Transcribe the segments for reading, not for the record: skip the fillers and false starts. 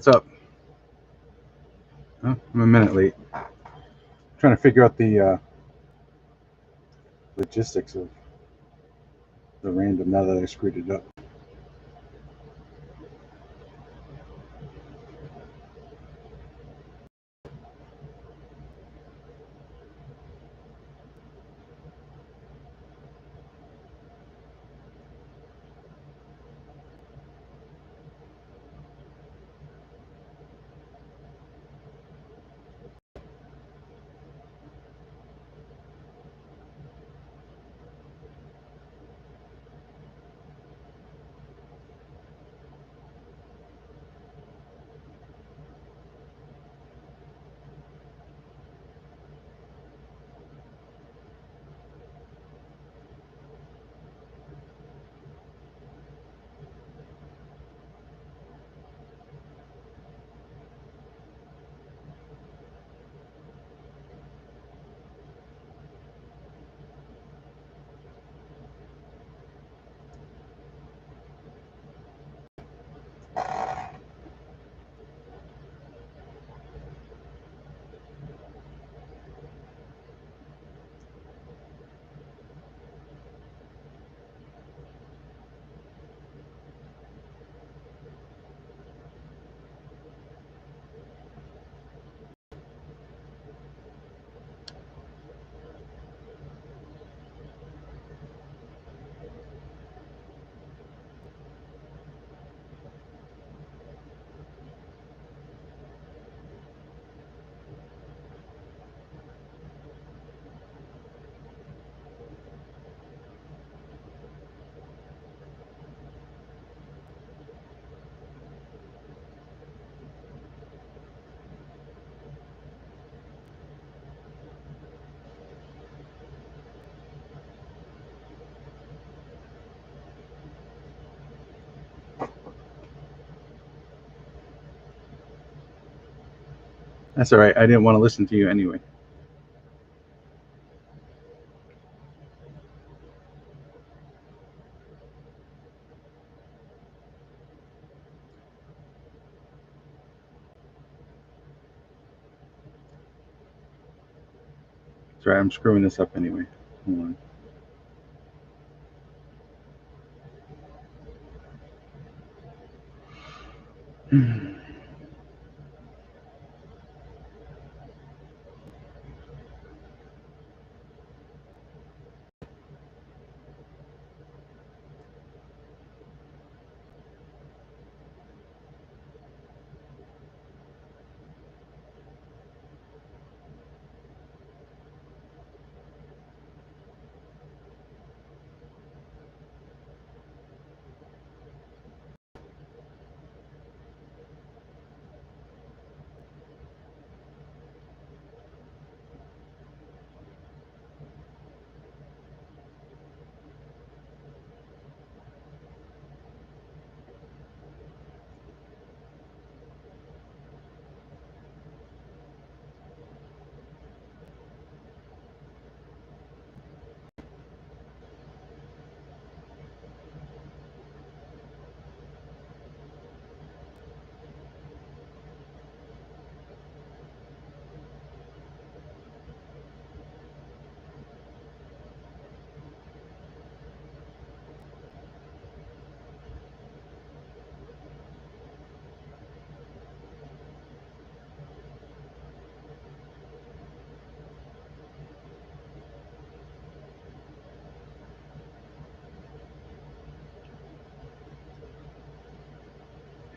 What's up? Oh, I'm a minute late. Trying to figure out the logistics of the random now that I screwed it up. That's all right. I didn't want to listen to you anyway. Sorry, I'm screwing this up anyway. Hold on.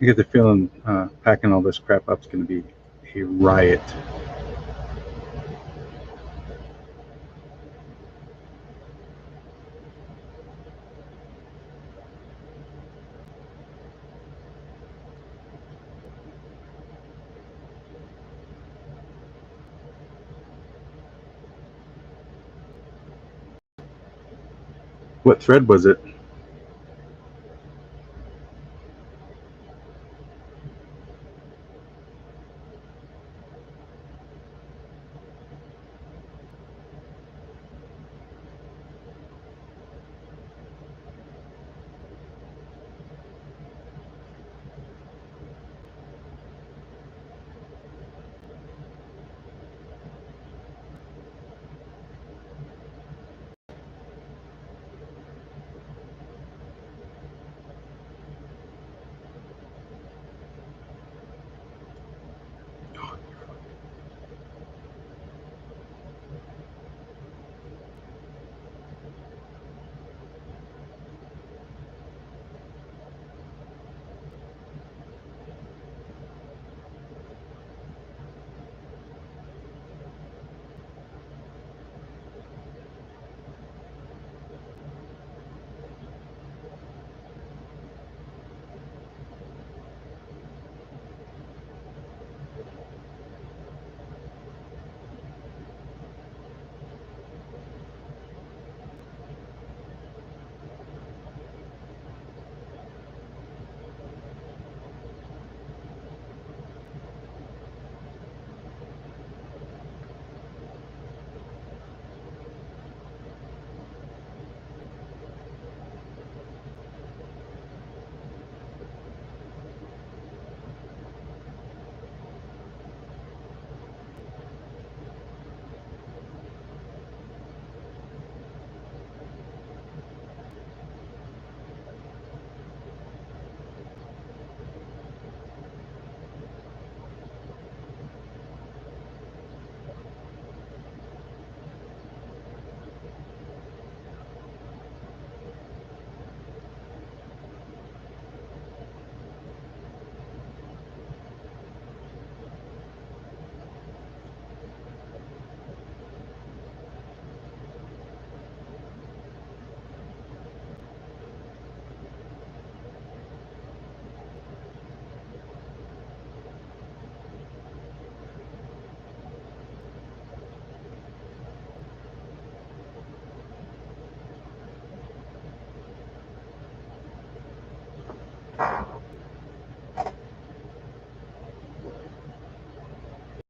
I get the feeling packing all this crap up is going to be a riot. What thread was it?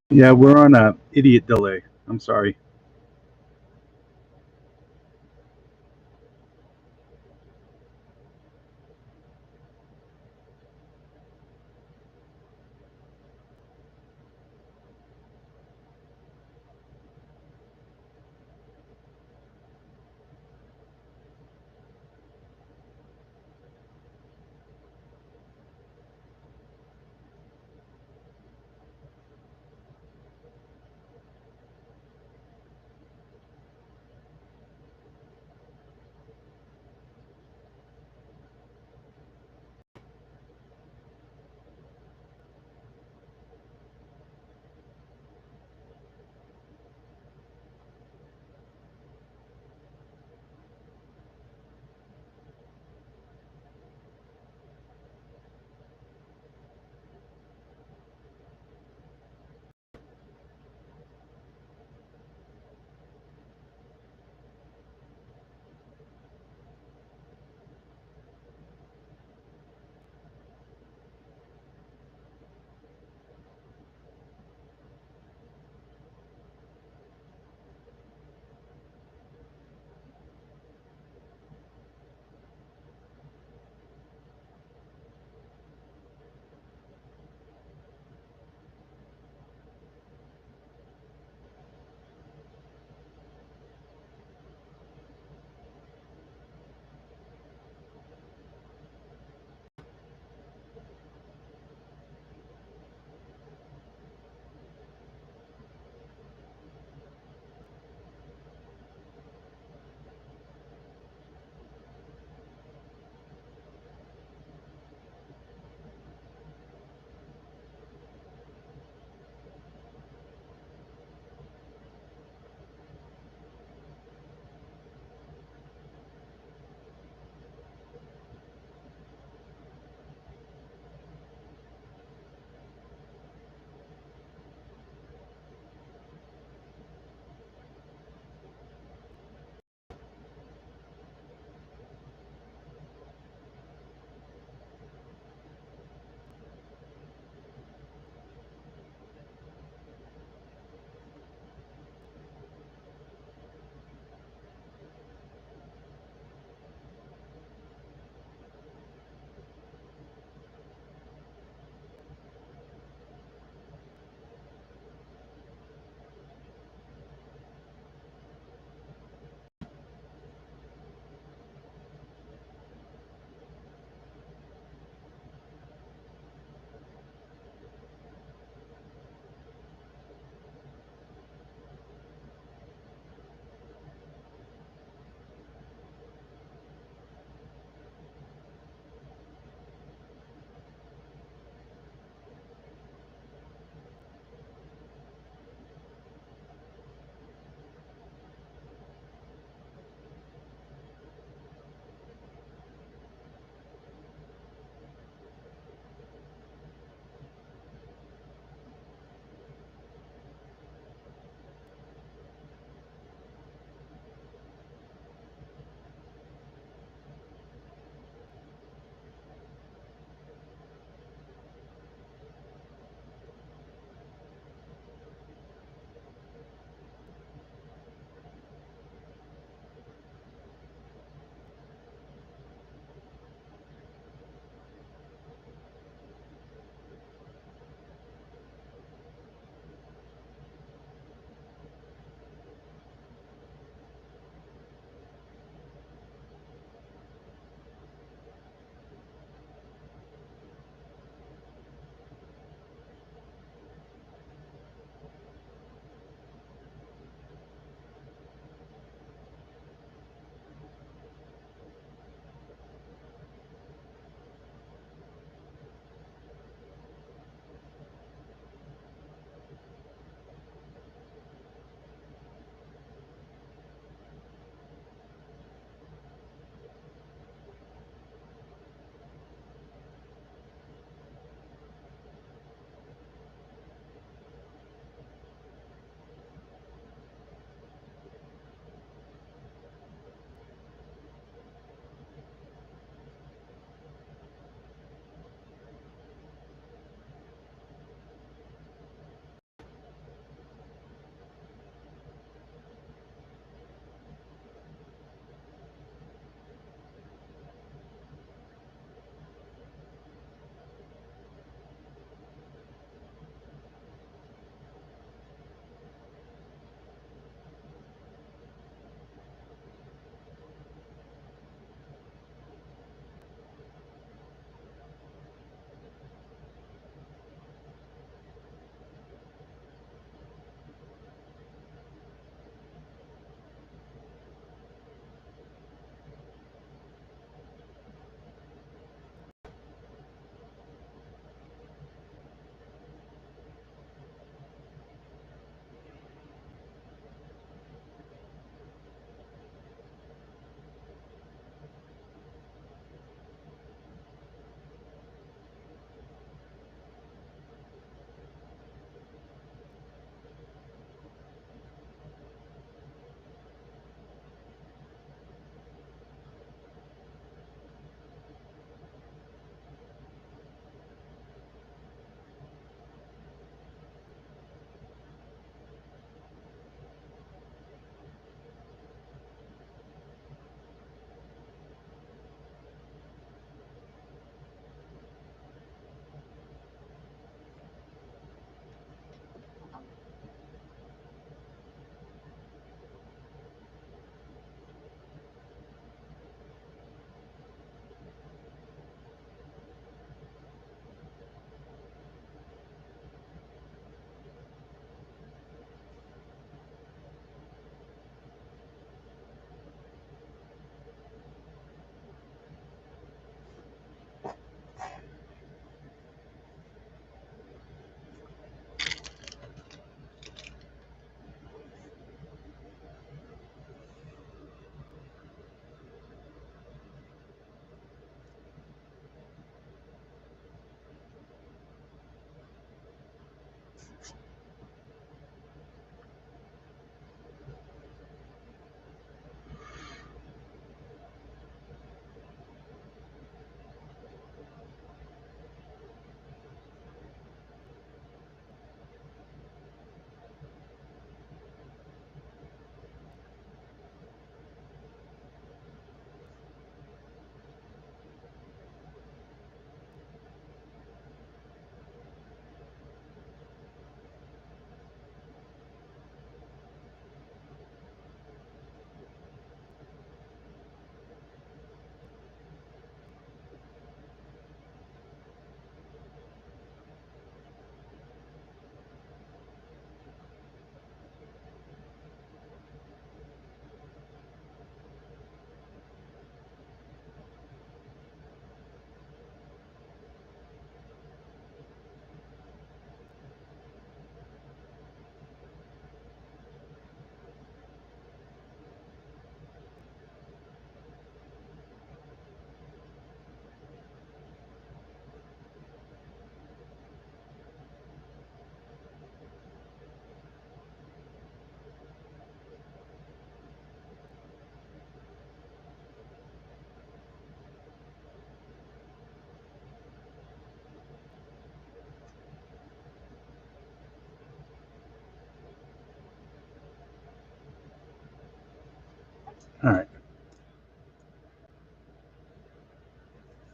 Yeah, we're on a idiot delay. I'm sorry.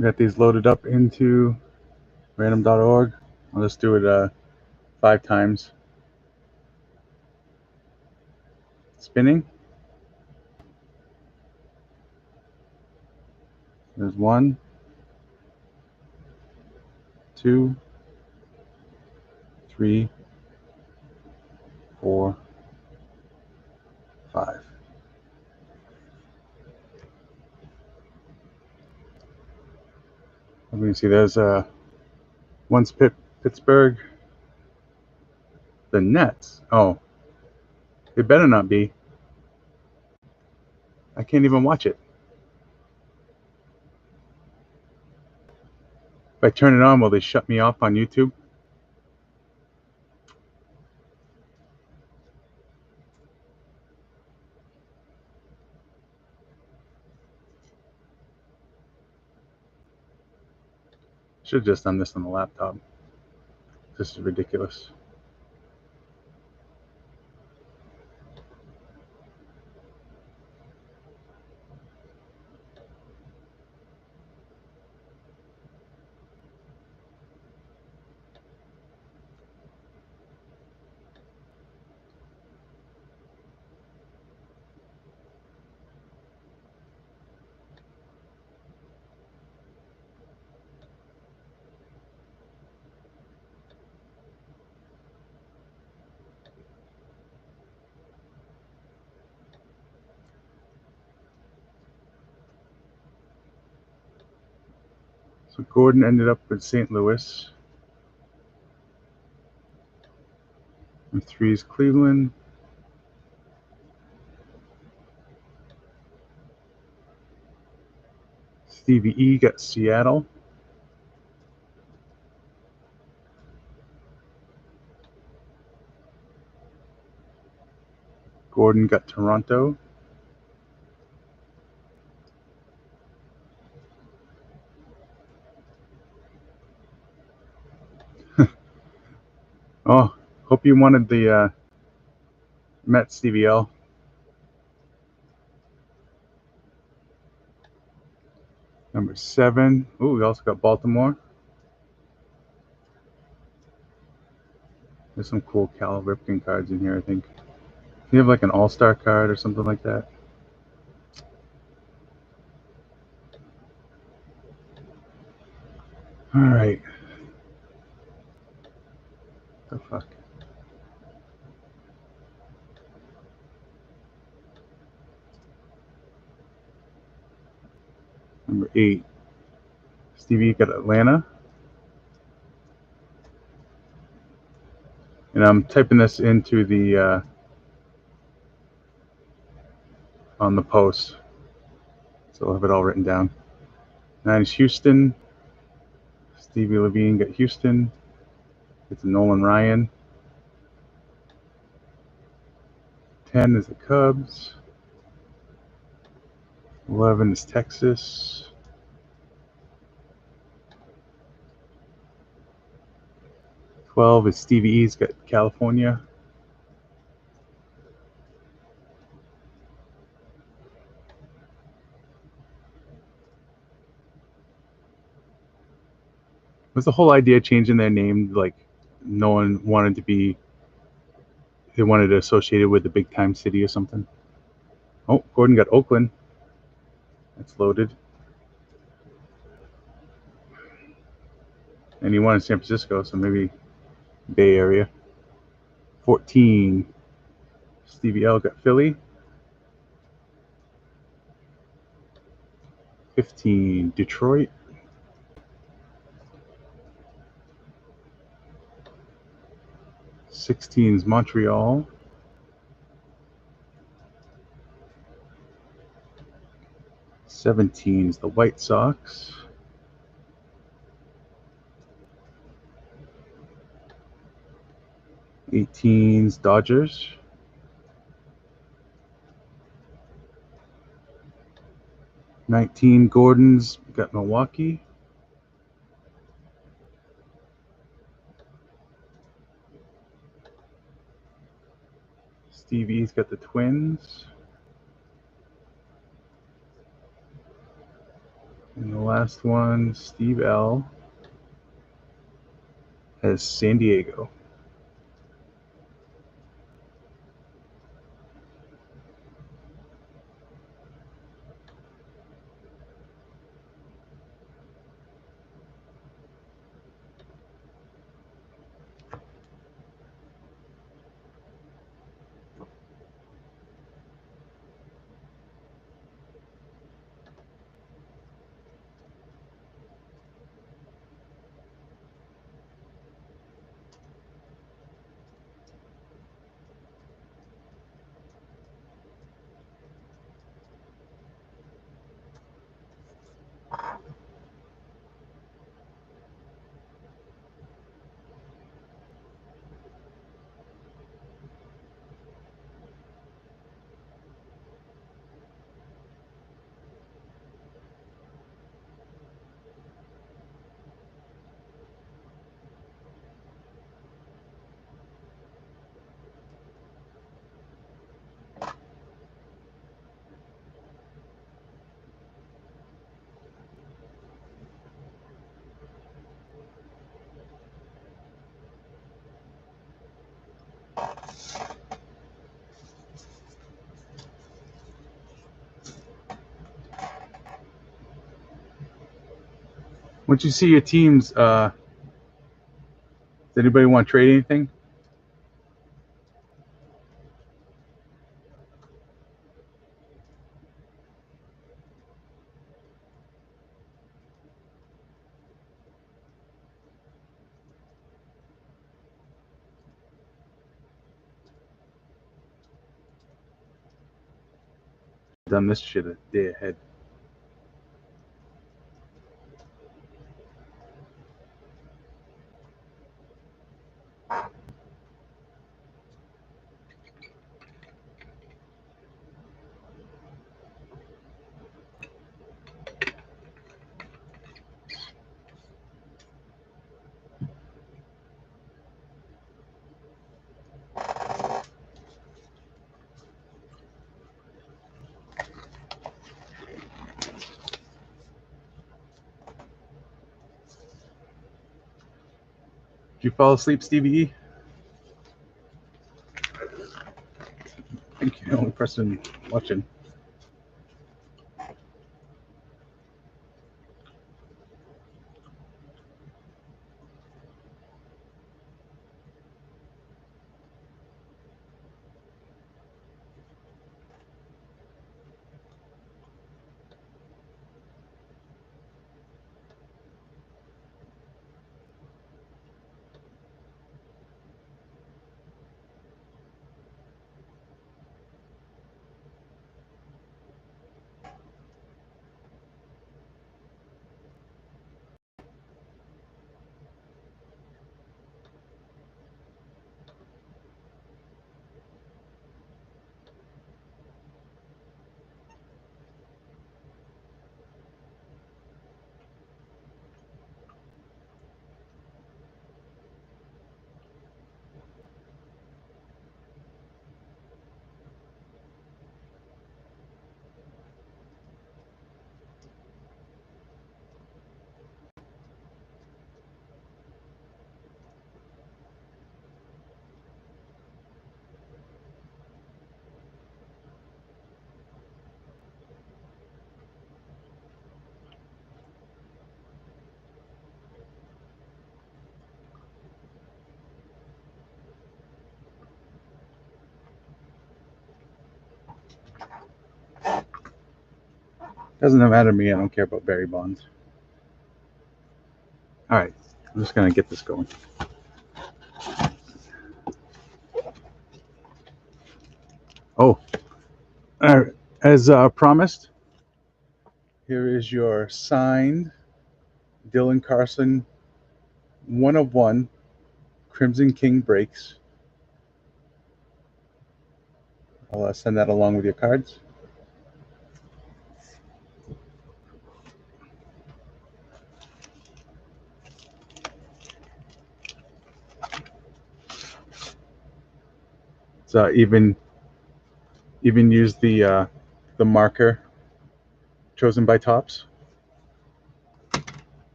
We got these loaded up into random.org. I'll just do it 5 times. Spinning. There's 1, 2, 3, 4, 5. Let me see. There's once Pittsburgh. The Nets. Oh, they better not be. I can't even watch it. If I turn it on, will they shut me off on YouTube? Should have just done this on the laptop. This is ridiculous. So Gordon ended up with St. Louis. And 3 is Cleveland. Stevie E got Seattle. Gordon got Toronto. Oh, hope you wanted the Mets, Stevie L. Number 7. Ooh, we also got Baltimore. There's some cool Cal Ripken cards in here, I think. You have like an all-star card or something like that. All right. The fuck. Number 8. Stevie got Atlanta. And I'm typing this into the on the post, so I'll have it all written down. 9 is Houston. Stevie Levine got Houston. It's Nolan Ryan. 10 is the Cubs. 11 is Texas. 12 is Stevie E's got California. Was the whole idea changing their name? Like, no one wanted to be, they wanted to associate it with the big time city or something. Oh, Gordon got Oakland. That's loaded. And he wanted San Francisco, so maybe Bay Area. 14, Stevie L got Philly. 15, Detroit. 16 is Montreal. 17 is the White Sox. 18 is Dodgers. 19, Gordon's got Milwaukee. 'Stevie's got the Twins. And the last one, Steve L, has San Diego. Once you see your teams, does anybody want to trade anything? Done this shit a day ahead. Did you fall asleep, Stevie E? I think you're the only person watching. Doesn't matter to me. I don't care about Barry Bonds. All right, I'm just gonna get this going. Oh, all right. As promised, here is your signed Dylan Carson 1/1 Crimson King breaks. I'll send that along with your cards. So even use the marker chosen by Topps.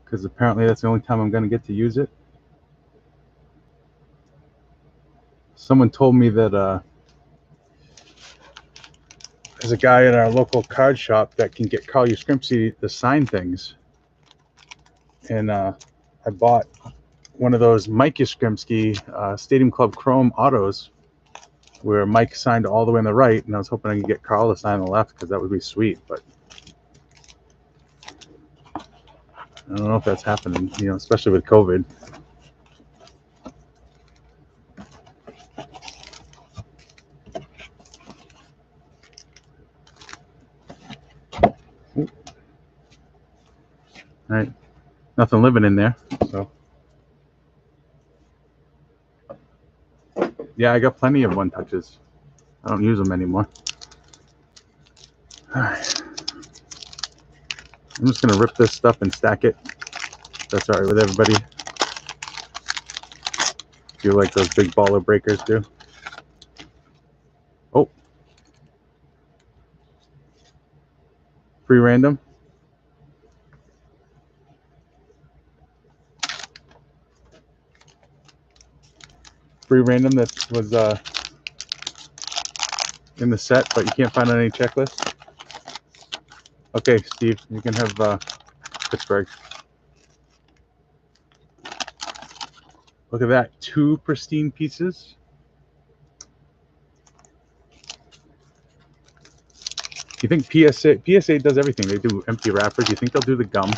because apparently that's the only time I'm going to get to use it. Someone told me that there's a guy at our local card shop that can get Carl Yastrzemski to sign things. And I bought one of those Mike Yastrzemski Stadium Club Chrome autos where Mike signed all the way on the right, and I was hoping I could get Carl to sign on the left because that would be sweet, but I don't know if that's happening, you know, especially with COVID. All right, nothing living in there, so yeah, I got plenty of one touches. I don't use them anymore. All right, I'm just gonna rip this stuff and stack it. That's all right with everybody. Do like those big baller breakers do. Oh, free random. Free random that was in the set, but you can't find on any checklist. Okay, Steve, you can have Pittsburgh. Look at that, 2 pristine pieces. You think PSA does everything? They do empty wrappers. You think they'll do the gum?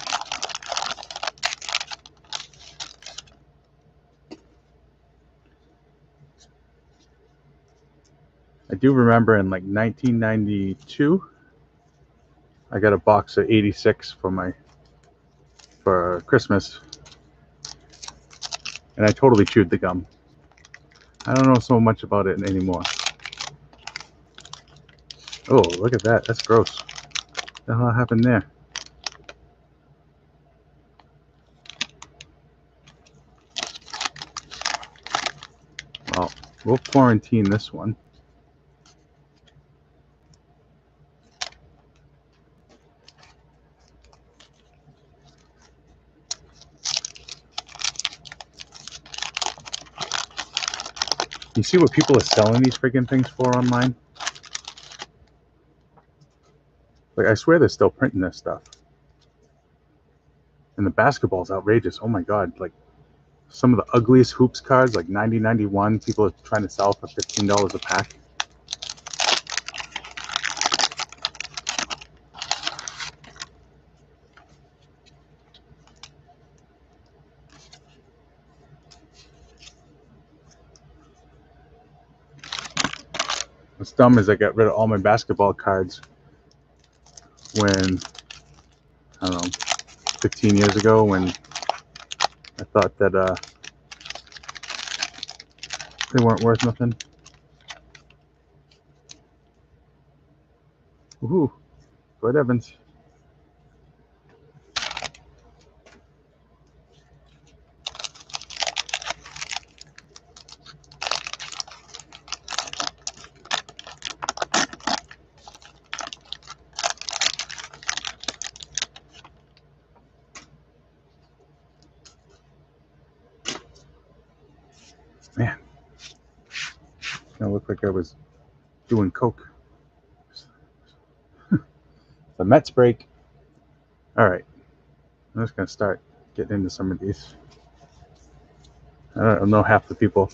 I do remember in like 1992, I got a box of 86 for Christmas, and I totally chewed the gum. I don't know so much about it anymore. Oh, look at that. That's gross. What the hell happened there? Well, we'll quarantine this one. You see what people are selling these freaking things for online? Like, I swear they're still printing this stuff. And the basketball's outrageous. Oh my god, like some of the ugliest hoops cards, like 90-91, people are trying to sell for $15 a pack. What's dumb is I got rid of all my basketball cards when, I don't know, 15 years ago, when I thought that they weren't worth nothing. Woohoo! Floyd Evans. Man, I looked like I was doing coke. The Mets break. All right, I'm just gonna start getting into some of these. I don't know half the people.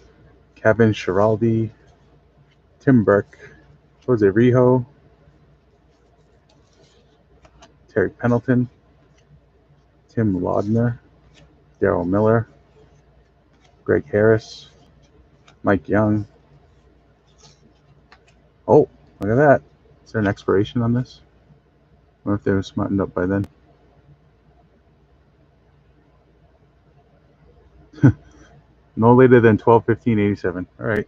Kevin Schiraldi, Tim Burke, Jose Rijo, Terry Pendleton, Tim Laudner, Daryl Miller, Greg Harris, Mike Young. Oh, look at that. Is there an expiration on this? I wonder if they were smartened up by then. No later than 12/15/87. All right.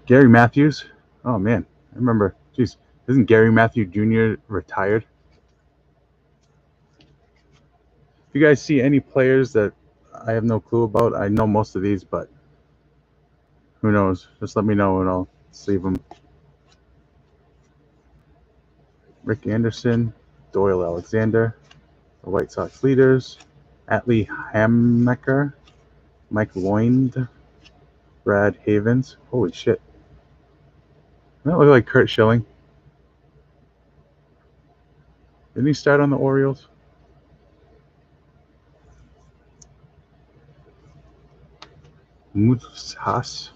Gary Matthews. Oh man, I remember. Geez, isn't Gary Matthews Jr. retired? If you guys see any players that I have no clue about, I know most of these, but who knows? Just let me know and I'll save them. Rick Anderson, Doyle Alexander, the White Sox leaders, Atlee Hammaker, Mike Loind, Brad Havens. Holy shit. Doesn't that look like Kurt Schilling? Didn't he start on the Orioles? Moose Haas.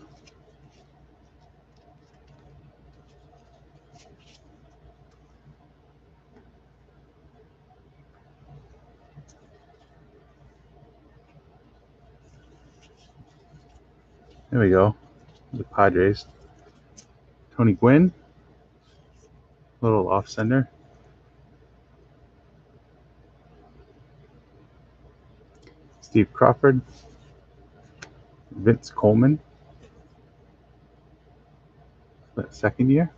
There we go. The Padres. Tony Gwynn. Little off center. Steve Crawford. Vince Coleman. That second year.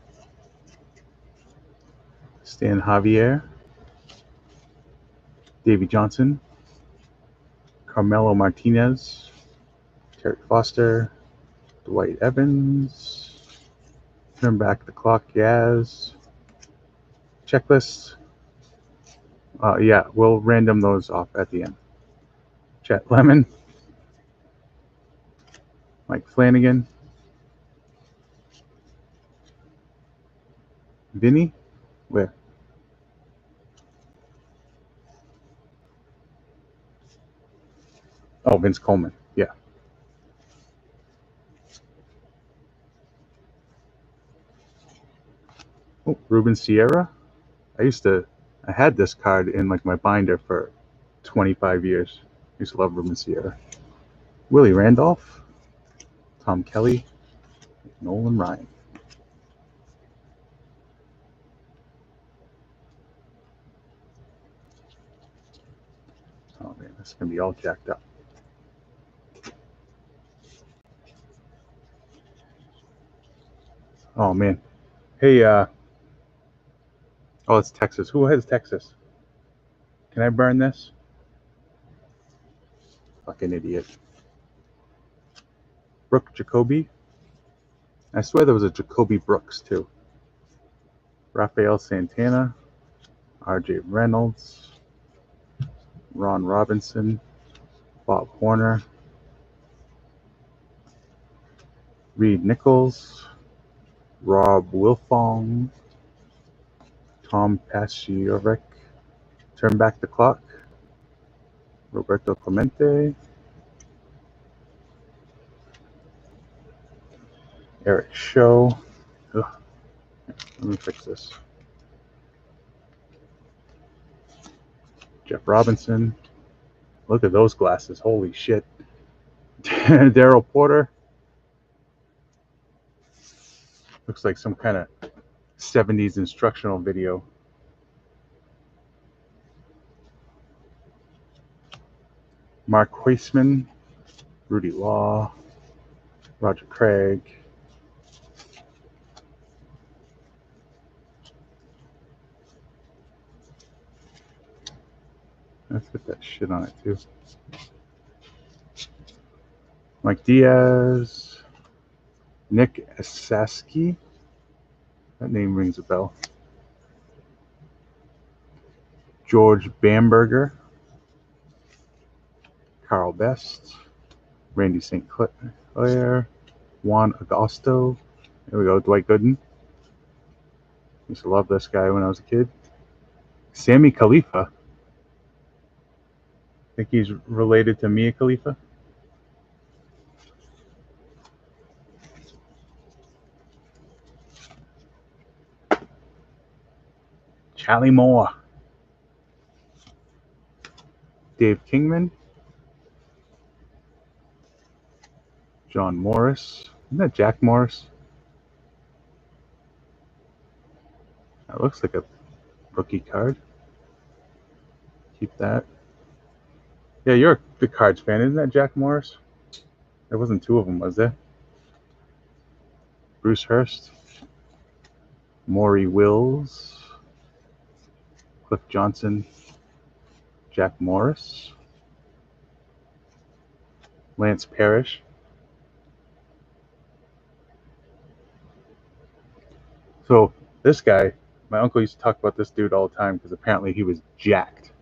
Stan Javier. Davey Johnson. Carmelo Martinez. Terry Foster. Dwight Evans. Turn back the clock, Yaz. Checklist. Yeah, we'll random those off at the end. Chet Lemon. Mike Flanagan. Vinny? Where? Oh, Vince Coleman. Yeah. Oh, Ruben Sierra. I had this card in like my binder for 25 years. I used to love Ruben Sierra. Willie Randolph. Tom Kelly. Nolan Ryan. Oh man, this is going to be all jacked up. Oh man. Hey, oh, it's Texas. Who has Texas? Can I burn this? Fucking idiot. Brooke Jacoby. I swear there was a Jacoby Brooks too. Rafael Santana. RJ Reynolds. Ron Robinson. Bob Horner. Reed Nichols. Rob Wilfong. Tom Paciorek. Turn back the clock. Roberto Clemente. Eric Show. Ugh. Let me fix this. Jeff Robinson. Look at those glasses. Holy shit. Daryl Porter. Looks like some kind of 70s instructional video. Mark Huisman. Rudy Law. Roger Craig. Let's put that shit on it too. Mike Diaz. Nick Asaski. That name rings a bell. George Bamberger. Carl Best. Randy St. Clair. Juan Agosto. There we go. Dwight Gooden. Used to love this guy when I was a kid. Sammy Khalifa. Think he's related to Mia Khalifa? Charlie Moore. Dave Kingman. John Morris. Isn't that Jack Morris? That looks like a rookie card. Keep that. Yeah, you're a big Cards fan. Isn't that Jack Morris? There wasn't two of them, was there? Bruce Hurst. Maury Wills. Cliff Johnson. Jack Morris. Lance Parrish. So this guy, My uncle used to talk about this dude all the time because apparently he was jacked.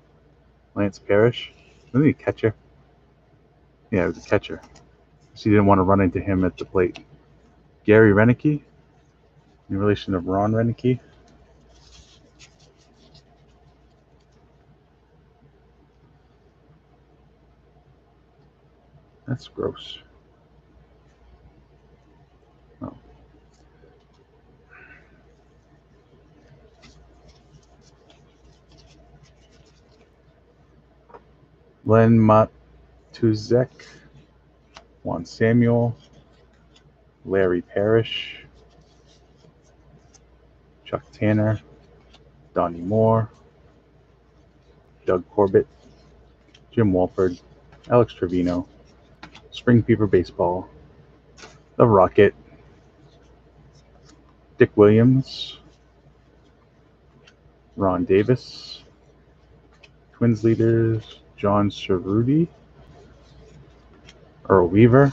Lance Parrish. Wasn't he a catcher? Yeah, he was a catcher. She didn't want to run into him at the plate. Gary Renicky, in relation to Ron Renicky. That's gross. Oh. Len Matuzek, Juan Samuel, Larry Parrish, Chuck Tanner, Donnie Moore, Doug Corbett, Jim Walford, Alex Trevino, Spring Fever Baseball, The Rocket, Dick Williams, Ron Davis, Twins leaders John Cerruti, Earl Weaver,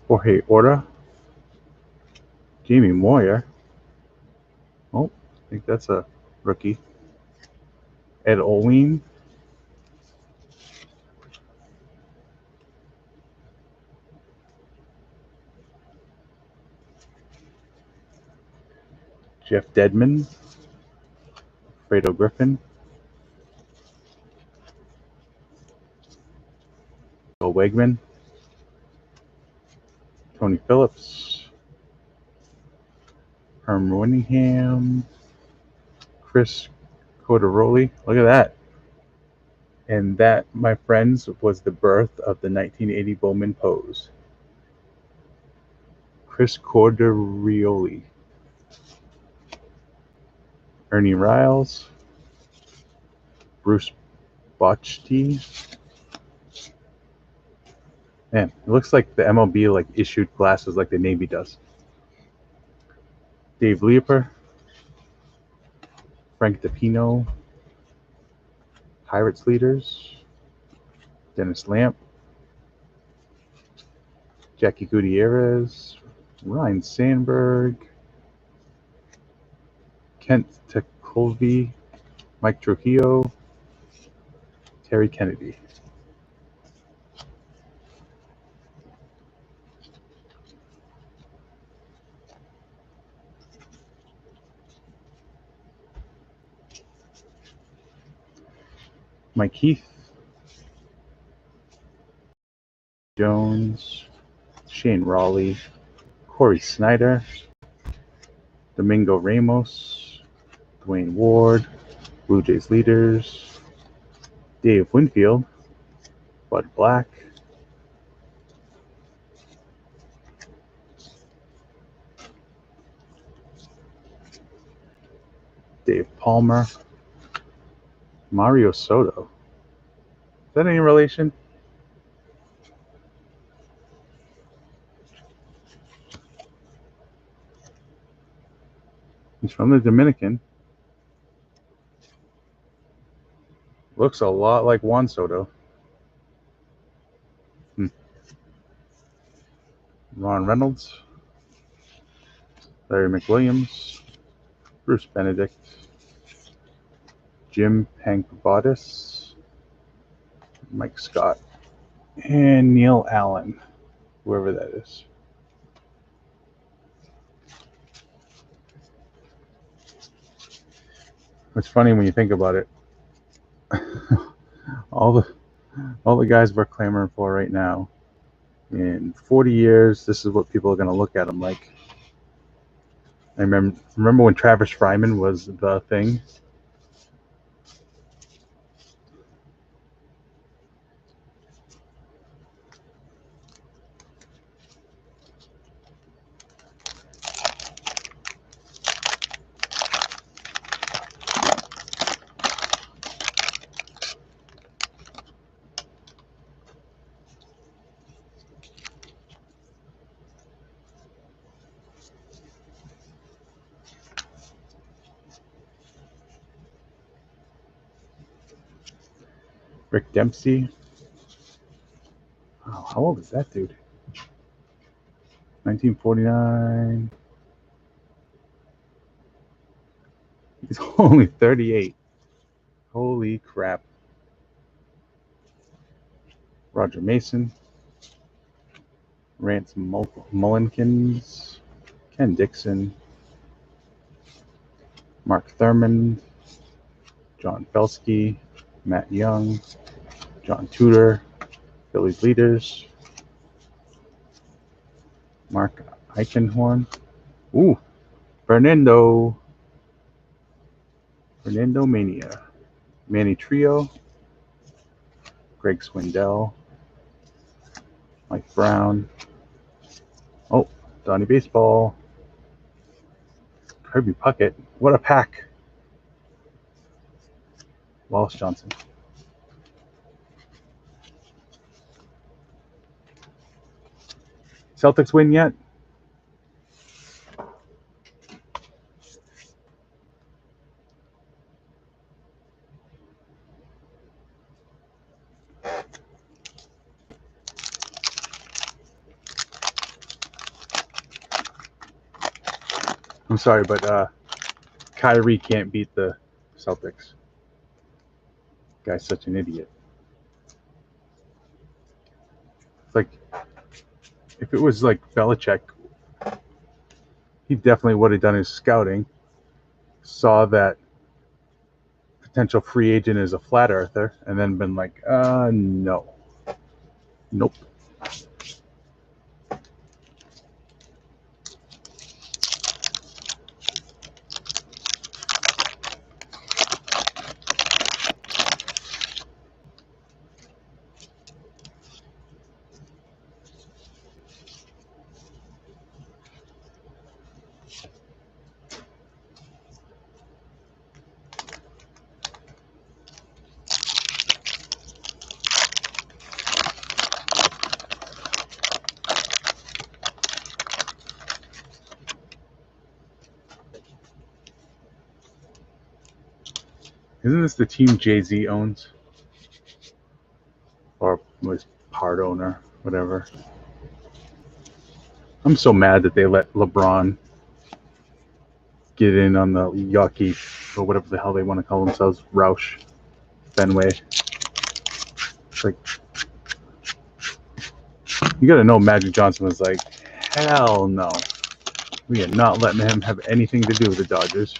Jorge Orta, Jamie Moyer. Oh, I think that's a rookie. Ed Olween, Jeff Dedman, Fredo Griffin, Bill Wegman, Tony Phillips, Herm Winningham, Chris Codaroli. Look at that. And that, my friends, was the birth of the 1980 Bowman pose. Chris Corderioli, Ernie Riles, Bruce Bochy. Man, it looks like the MLB like issued glasses like the Navy does. Dave Leoper, Frank DePino, Pirates leaders, Dennis Lamp, Jackie Gutierrez, Ryan Sandberg, Kent Tekulve, Mike Trujillo, Terry Kennedy. Mike Heath, Jones, Shane Raleigh, Corey Snyder, Domingo Ramos, Dwayne Ward, Blue Jays leaders, Dave Winfield, Bud Black, Dave Palmer, Mario Soto. Is that any relation? He's from the Dominican. Looks a lot like Juan Soto. Ron Reynolds, Larry McWilliams, Bruce Benedict, Jim Pankbodis, Mike Scott, and Neil Allen, whoever that is. It's funny when you think about it. all the guys we're clamoring for right now, in 40 years, this is what people are going to look at them like. I remember when Travis Fryman was the thing. Rick Dempsey. Wow, how old is that dude? 1949. He's only 38. Holy crap. Roger Mason. Ransom Mullinkins. Ken Dixon. Mark Thurmond. John Felsky. Matt Young. John Tudor. Phillies leaders. Mark Eichenhorn. Ooh. Fernando Mania. Manny Trio. Greg Swindell. Mike Brown. Oh, Donnie Baseball. Kirby Puckett. What a pack. Wallace Johnson. Celtics win yet? I'm sorry, but Kyrie can't beat the Celtics. Guy's such an idiot. It's like, if it was like Belichick, he definitely would have done his scouting, saw that potential free agent is a flat earther, and then been like, no. Nope. Isn't this the team Jay-Z owns? Or was part owner, whatever. I'm so mad that they let LeBron get in on the yucky, or whatever the hell they want to call themselves, Roush, Fenway. It's like, you gotta know Magic Johnson was like, hell no. We are not letting him have anything to do with the Dodgers.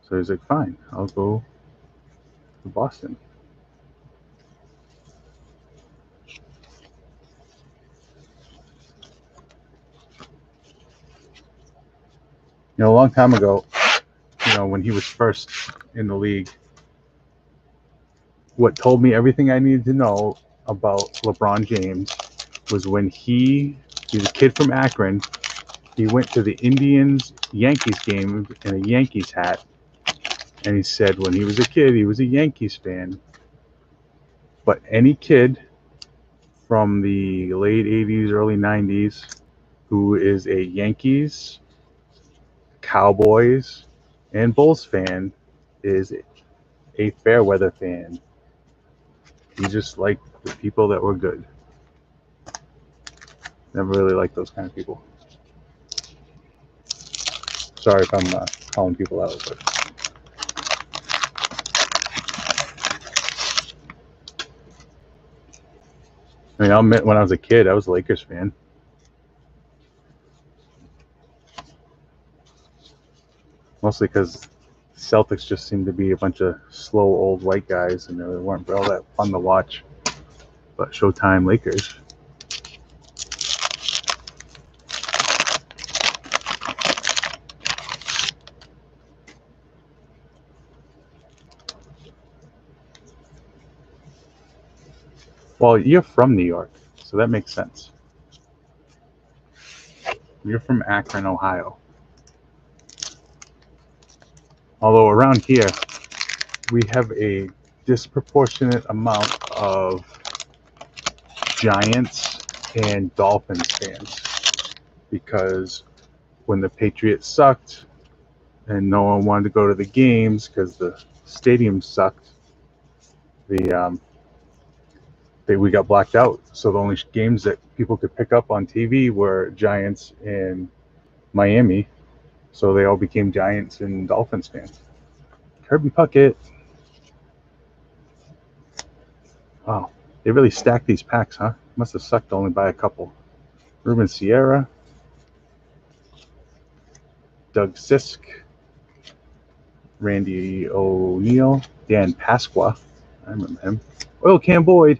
So he's like, fine, I'll go to Boston. You know, a long time ago, you know, when he was first in the league, what told me everything I needed to know about LeBron James was when he's a kid from Akron. He went to the Indians-Yankees game in a Yankees hat, and he said when he was a kid, he was a Yankees fan. But any kid from the late 80s, early 90s who is a Yankees, Cowboys, and Bulls fan is a fair-weather fan. He just liked the people that were good. Never really liked those kind of people. Sorry if I'm calling people out, but I mean, I'll admit, when I was a kid, I was a Lakers fan. Mostly because Celtics just seemed to be a bunch of slow old white guys, and they weren't all that fun to watch. But Showtime Lakers. Well, you're from New York, so that makes sense. You're from Akron, Ohio. Although around here, we have a disproportionate amount of Giants and Dolphins fans, because when the Patriots sucked and no one wanted to go to the games because the stadium sucked, we got blacked out. So the only games that people could pick up on TV were Giants and Miami, So they all became Giants and Dolphins fans. Kirby Puckett. Wow, they really stacked these packs, huh? Must have sucked only by a couple. Ruben Sierra. Doug Sisk. Randy O'Neal. Dan Pasqua. I remember him. Oil Can Boyd.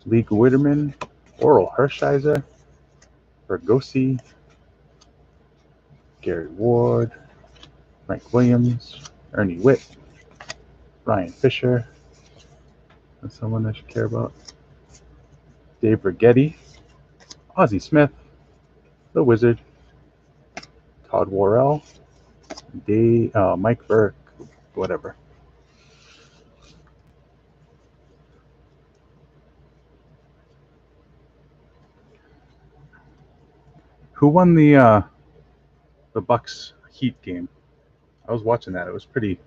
Lee Witterman. Oral Hershiser. Bergosi. Gary Ward. Frank Williams. Ernie Witt. Ryan Fisher. That's someone I should care about. Dave Rigetti. Ozzie Smith. The Wizard. Todd Worrell. Mike Burke. Whatever. Who won the Bucks Heat game? I was watching that. It was pretty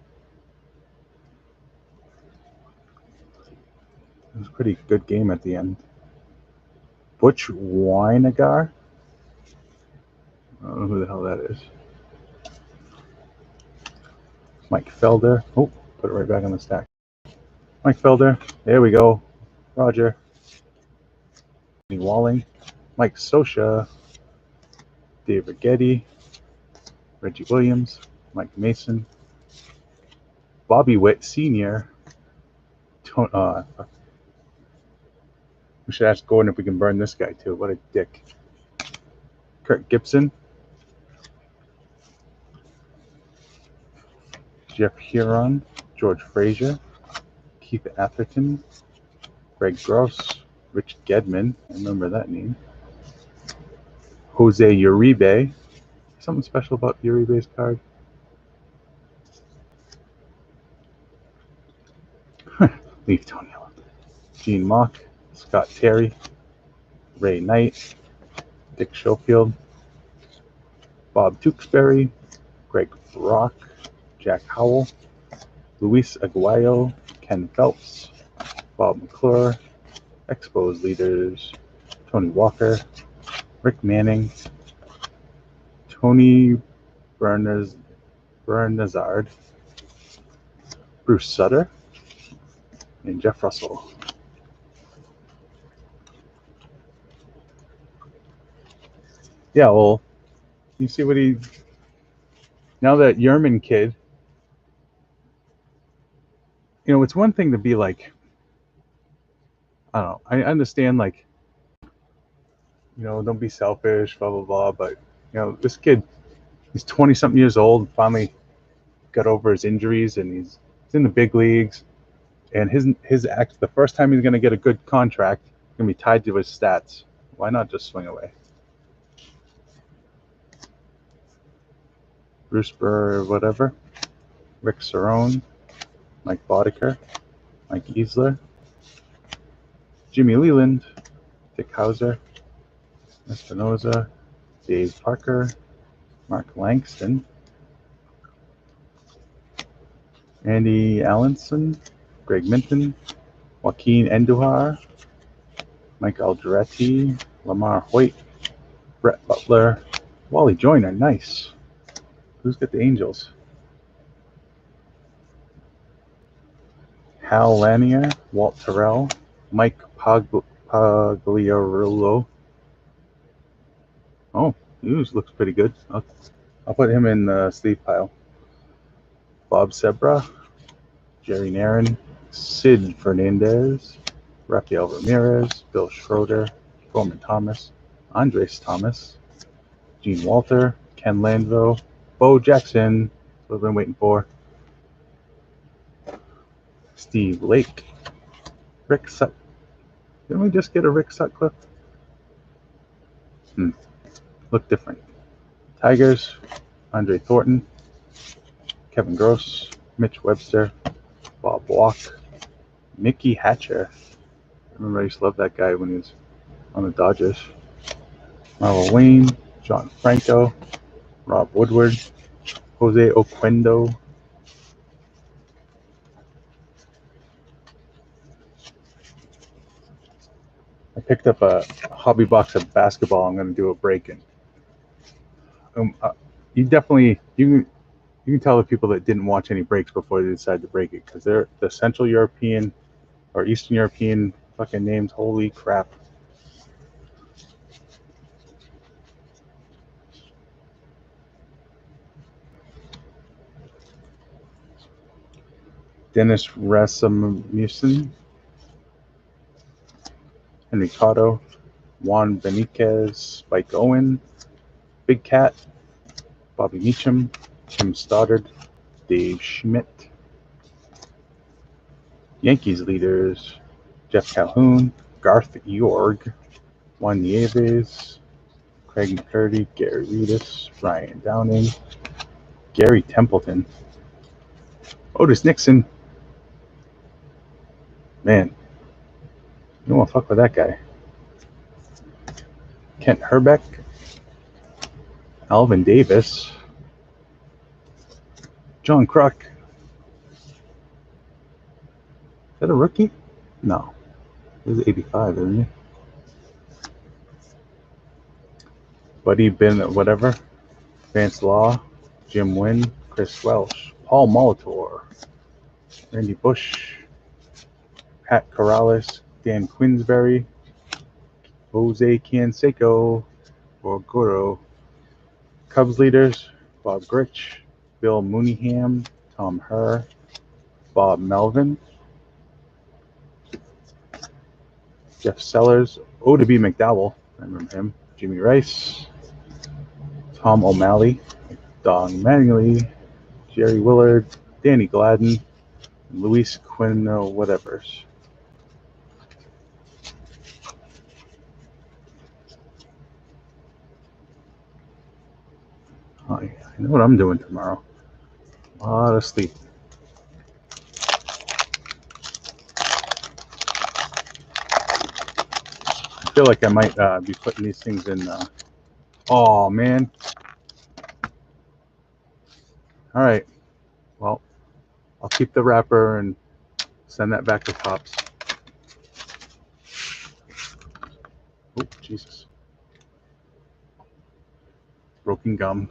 good game at the end. Butch Weinegar. I don't know who the hell that is. Mike Felder. Oh, put it right back on the stack. Mike Felder. There we go. Roger. Walling. Mike Sosha. Dave Rigetti. Reggie Williams. Mike Mason. Bobby Witt Sr. We should ask Gordon if we can burn this guy too. What a dick. Kirk Gibson. Jeff Huron. George Frazier. Keith Atherton. Greg Gross. Rich Gedman. I remember that name. Jose Uribe. Something special about Uribe's card. Leaf Toenail. Gene Mock. Scott Terry. Ray Knight. Dick Schofield. Bob Tewksbury. Greg Brock. Jack Howell. Luis Aguayo. Ken Phelps. Bob McClure. Expos leaders. Tony Walker. Rick Manning. Tony Bernazard. Bruce Sutter. And Jeff Russell. Yeah, well, you see what he... Now that Yerman kid, you know, it's one thing to be like, I don't know, I understand, like, you know, don't be selfish, blah, blah, blah, but, you know, this kid, he's 20-something years old, finally got over his injuries, and he's in the big leagues, and the first time he's going to get a good contract, going to be tied to his stats. Why not just swing away? Bruce Burr, whatever. Rick Cerrone. Mike Boddicker. Mike Easler. Jimmy Leland. Dick Hauser. Espinoza. Dave Parker. Mark Langston. Andy Allenson. Greg Minton. Joaquin Andujar. Mike Algeretti. Lamar Hoyt. Brett Butler. Wally Joyner. Nice. Who's got the Angels? Hal Lanier, Walt Terrell, Mike Pagliarulo. Oh, he looks pretty good. I'll put him in the sleeve pile. Bob Sebra, Jerry Narin, Sid Fernandez, Rafael Ramirez, Bill Schroeder, Coleman Thomas, Andres Thomas, Gene Walter, Ken Landville, Bo Jackson, who I've been waiting for, Steve Lake, Rick Sut. Didn't we just get a Rick Sutcliffe? Look different. Tigers, Andre Thornton, Kevin Gross, Mitch Webster, Bob Walk, Mickey Hatcher. I remember I used to love that guy when he was on the Dodgers. Marlon Wayne, John Franco, Rob Woodward, Jose Oquendo. I picked up a hobby box of basketball. I'm going to do a break-in. you can tell the people that didn't watch any breaks before they decided to break it, because they're the Central European or Eastern European fucking names. Holy crap. Dennis Rasmussen, Henry Cotto, Juan Beniquez, Spike Owen, Big Cat, Bobby Meacham, Tim Stoddard, Dave Schmidt. Yankees leaders: Jeff Calhoun, Garth Yorg, Juan Nieves, Craig McCurdy, Gary Reedus, Ryan Downing, Gary Templeton, Otis Nixon. Man, you don't want to fuck with that guy. Kent Herbeck, Alvin Davis, John Kruk. Is that a rookie? No. This is 85, isn't he? Buddy Ben whatever, Vance Law, Jim Wynn, Chris Welsh, Paul Molitor, Randy Bush, Pat Corrales, Dan Queensberry, Jose Canseco, Borgoro. Cubs leaders: Bob Grich, Bill Mooneyham, Tom Herr, Bob Melvin, Jeff Sellers, O.W. McDowell, I remember him, Jimmy Rice, Tom O'Malley, Don Mattingly, Jerry Willard, Danny Gladden, Luis Quino whatevers. I know what I'm doing tomorrow. A lot of sleep. I feel like I might be putting these things in. Oh, man. All right. Well, I'll keep the wrapper and send that back to Pops. Oh, Jesus. Broken gum.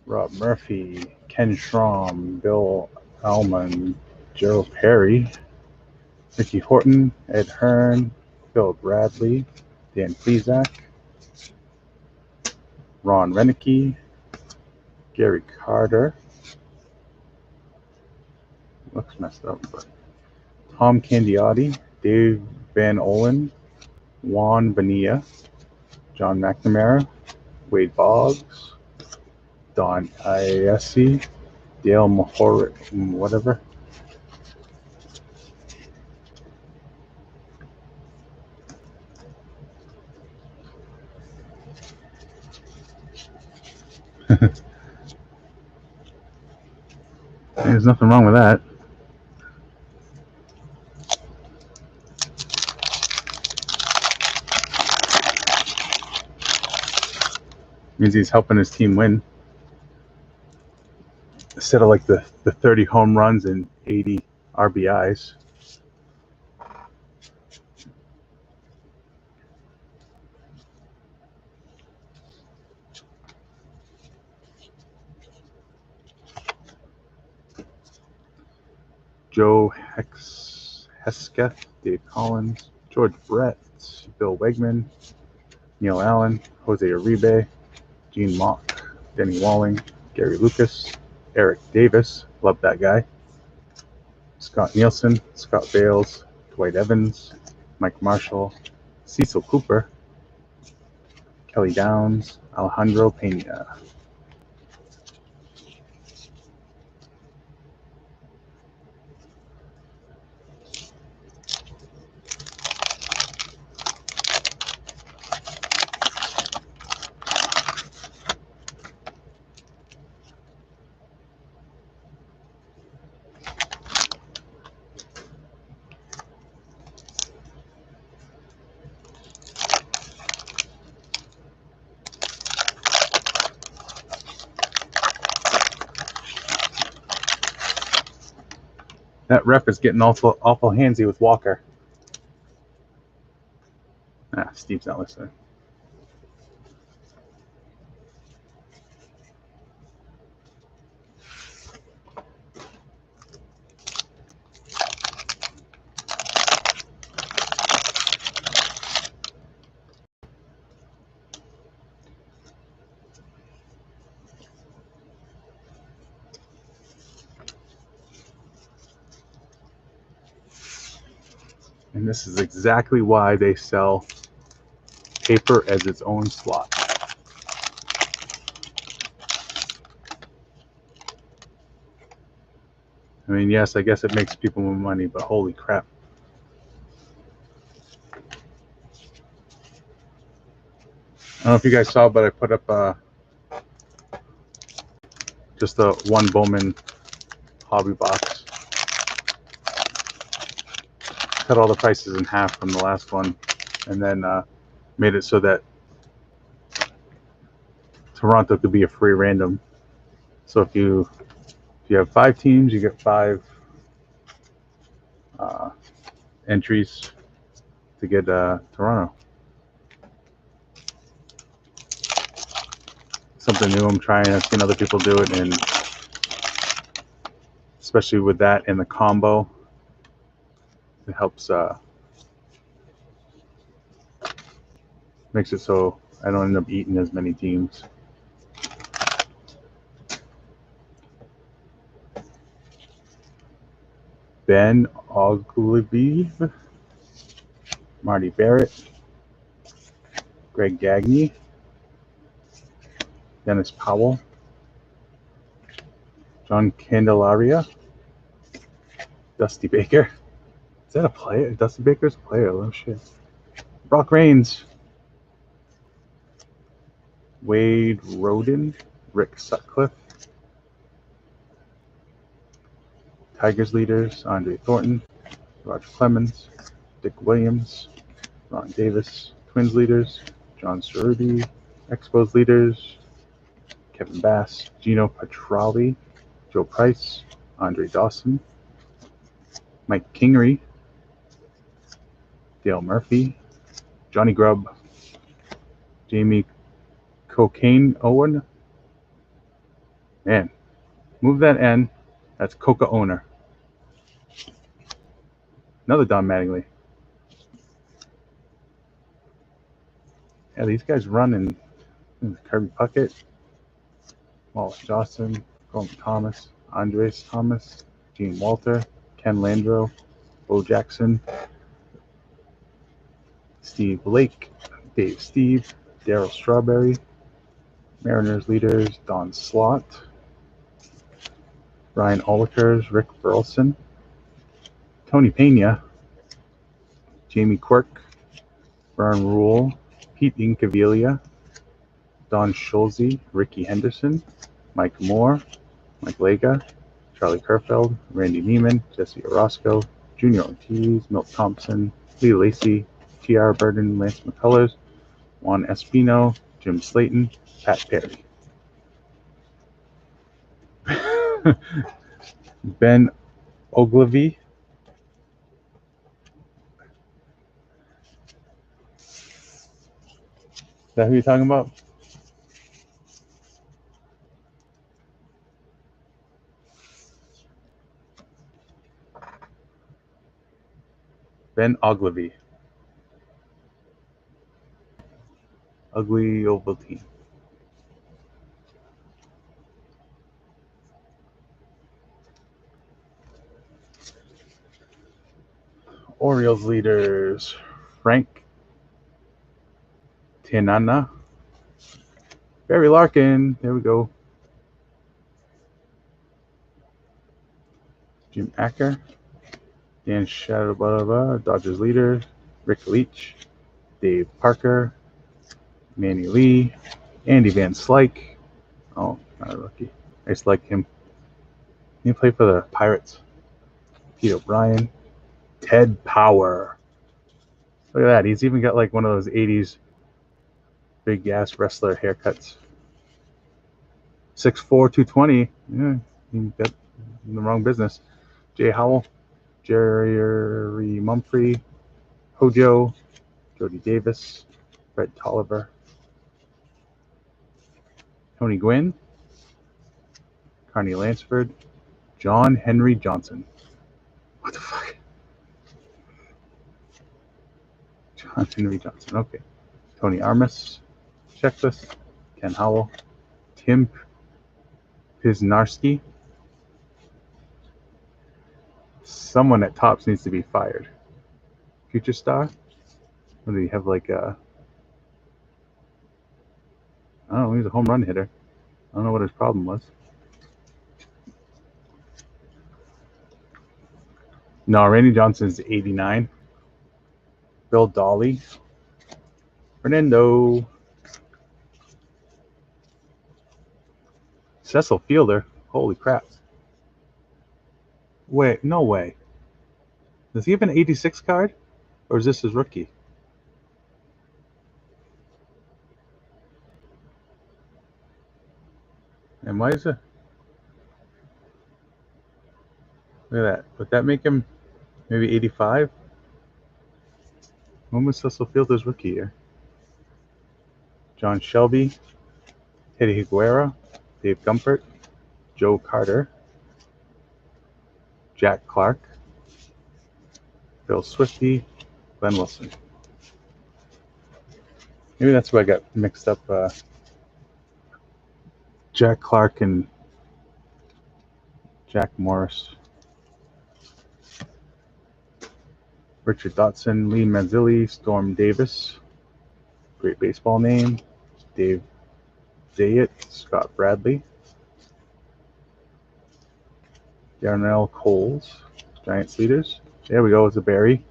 Rob Murphy, Ken Schramm, Bill Allman, Joe Perry, Ricky Horton, Ed Hearn, Phil Bradley, Dan Plezak, Ron Renicky, Gary Carter. Looks messed up, but Tom Candiotti, Dave Van Olen, Juan Bonilla, John McNamara, Wade Boggs, Don Iesi, Dale Mahor, whatever. There's nothing wrong with that. Means he's helping his team win. Instead of like the 30 home runs and 80 RBIs. Joe Hesketh, Dave Collins, George Brett, Bill Wegman, Neil Allen, Jose Uribe, Gene Mock, Denny Walling, Gary Lucas, Eric Davis, love that guy, Scott Nielsen, Scott Bales, Dwight Evans, Mike Marshall, Cecil Cooper, Kelly Downs, Alejandro Pena. That ref is getting awful handsy with Walker. Steve's not listening. And this is exactly why they sell paper as its own slot. I mean, yes, I guess it makes people more money, but holy crap. I don't know if you guys saw, but I put up just a one Bowman hobby box. Cut all the prices in half from the last one, and then made it so that Toronto could be a free random. So if you have 5 teams, you get 5 entries to get Toronto. Something new I'm trying. I've seen other people do it, and especially with that and the combo, it helps makes it so I don't end up eating as many teams. Ben Ogilvie, Marty Barrett, Greg Gagne, Dennis Powell, John Candelaria, Dusty Baker. Is that a player? Dusty Baker's a player. Oh shit. Brock Reigns, Wade Roden, Rick Sutcliffe, Tigers leaders, Andre Thornton, Roger Clemens, Dick Williams, Ron Davis, Twins leaders, John Cerruti, Expos leaders, Kevin Bass, Gino Petrali, Joe Price, Andre Dawson, Mike Kingery, Dale Murphy, Johnny Grubb, Jamie Cocaine Owen. Man, move that N. That's Coca Owner. Another Don Mattingly. Yeah, these guys run in Kirby Puckett, Wallace Johnson, Colin Thomas, Andres Thomas, Gene Walter, Ken Landreau, Bo Jackson, Steve Blake, Dave Steve, Daryl Strawberry, Mariners leaders, Don Slott, Ryan Olikers, Rick Burleson, Tony Pena, Jamie Quirk, Vern Rule, Pete Incaviglia, Don Schulze, Ricky Henderson, Mike Moore, Mike Lega, Charlie Kerfeld, Randy Neiman, Jesse Orozco, Junior Ortiz, Milt Thompson, Lee Lacey, T.R. Burden, Lance McCullers, Juan Espino, Jim Slayton, Pat Perry. Ben Ogilvie. Is that who you're talking about? Ben Ogilvie. Ugly Ovaltine. Orioles leaders, Frank Tanana, Barry Larkin, there we go, Jim Acker, Dan Shadowbaba, Dodgers leader, Rick Leach, Dave Parker, Manny Lee, Andy Van Slyke. Oh, not a rookie. I just like him. He played for the Pirates. Pete O'Brien, Ted Power. Look at that. He's even got like one of those 80s big ass wrestler haircuts. 6'4", 220. Yeah, he got in the wrong business. Jay Howell, Jerry Mumphrey, Hojo, Jody Davis, Brett Tolliver, Tony Gwynn, Carney Lansford, John Henry Johnson. What the fuck? John Henry Johnson. Okay. Tony Armas, Checklist, Ken Howell, Tim Pisnarski. Someone at Tops needs to be fired. Future star? What do you have, like a... I don't know, he's a home run hitter. I don't know what his problem was. No, Randy Johnson's 89. Bill Dolly. Fernando. Cecil Fielder. Holy crap. Wait, no way. Does he have an 86 card? Or is this his rookie? And why is it? Look at that. Would that make him maybe 85? When was Cecil Fielder's rookie year? John Shelby, Teddy Higuera, Dave Gumpert, Joe Carter, Jack Clark, Bill Swifty, Glenn Wilson. Maybe that's why I got mixed up. Jack Clark and Jack Morris. Richard Dotson, Lee Mazzilli, Storm Davis. Great baseball name. Dave Zayat, Scott Bradley. Darnell Coles, Giants leaders. There we go, it's a berry.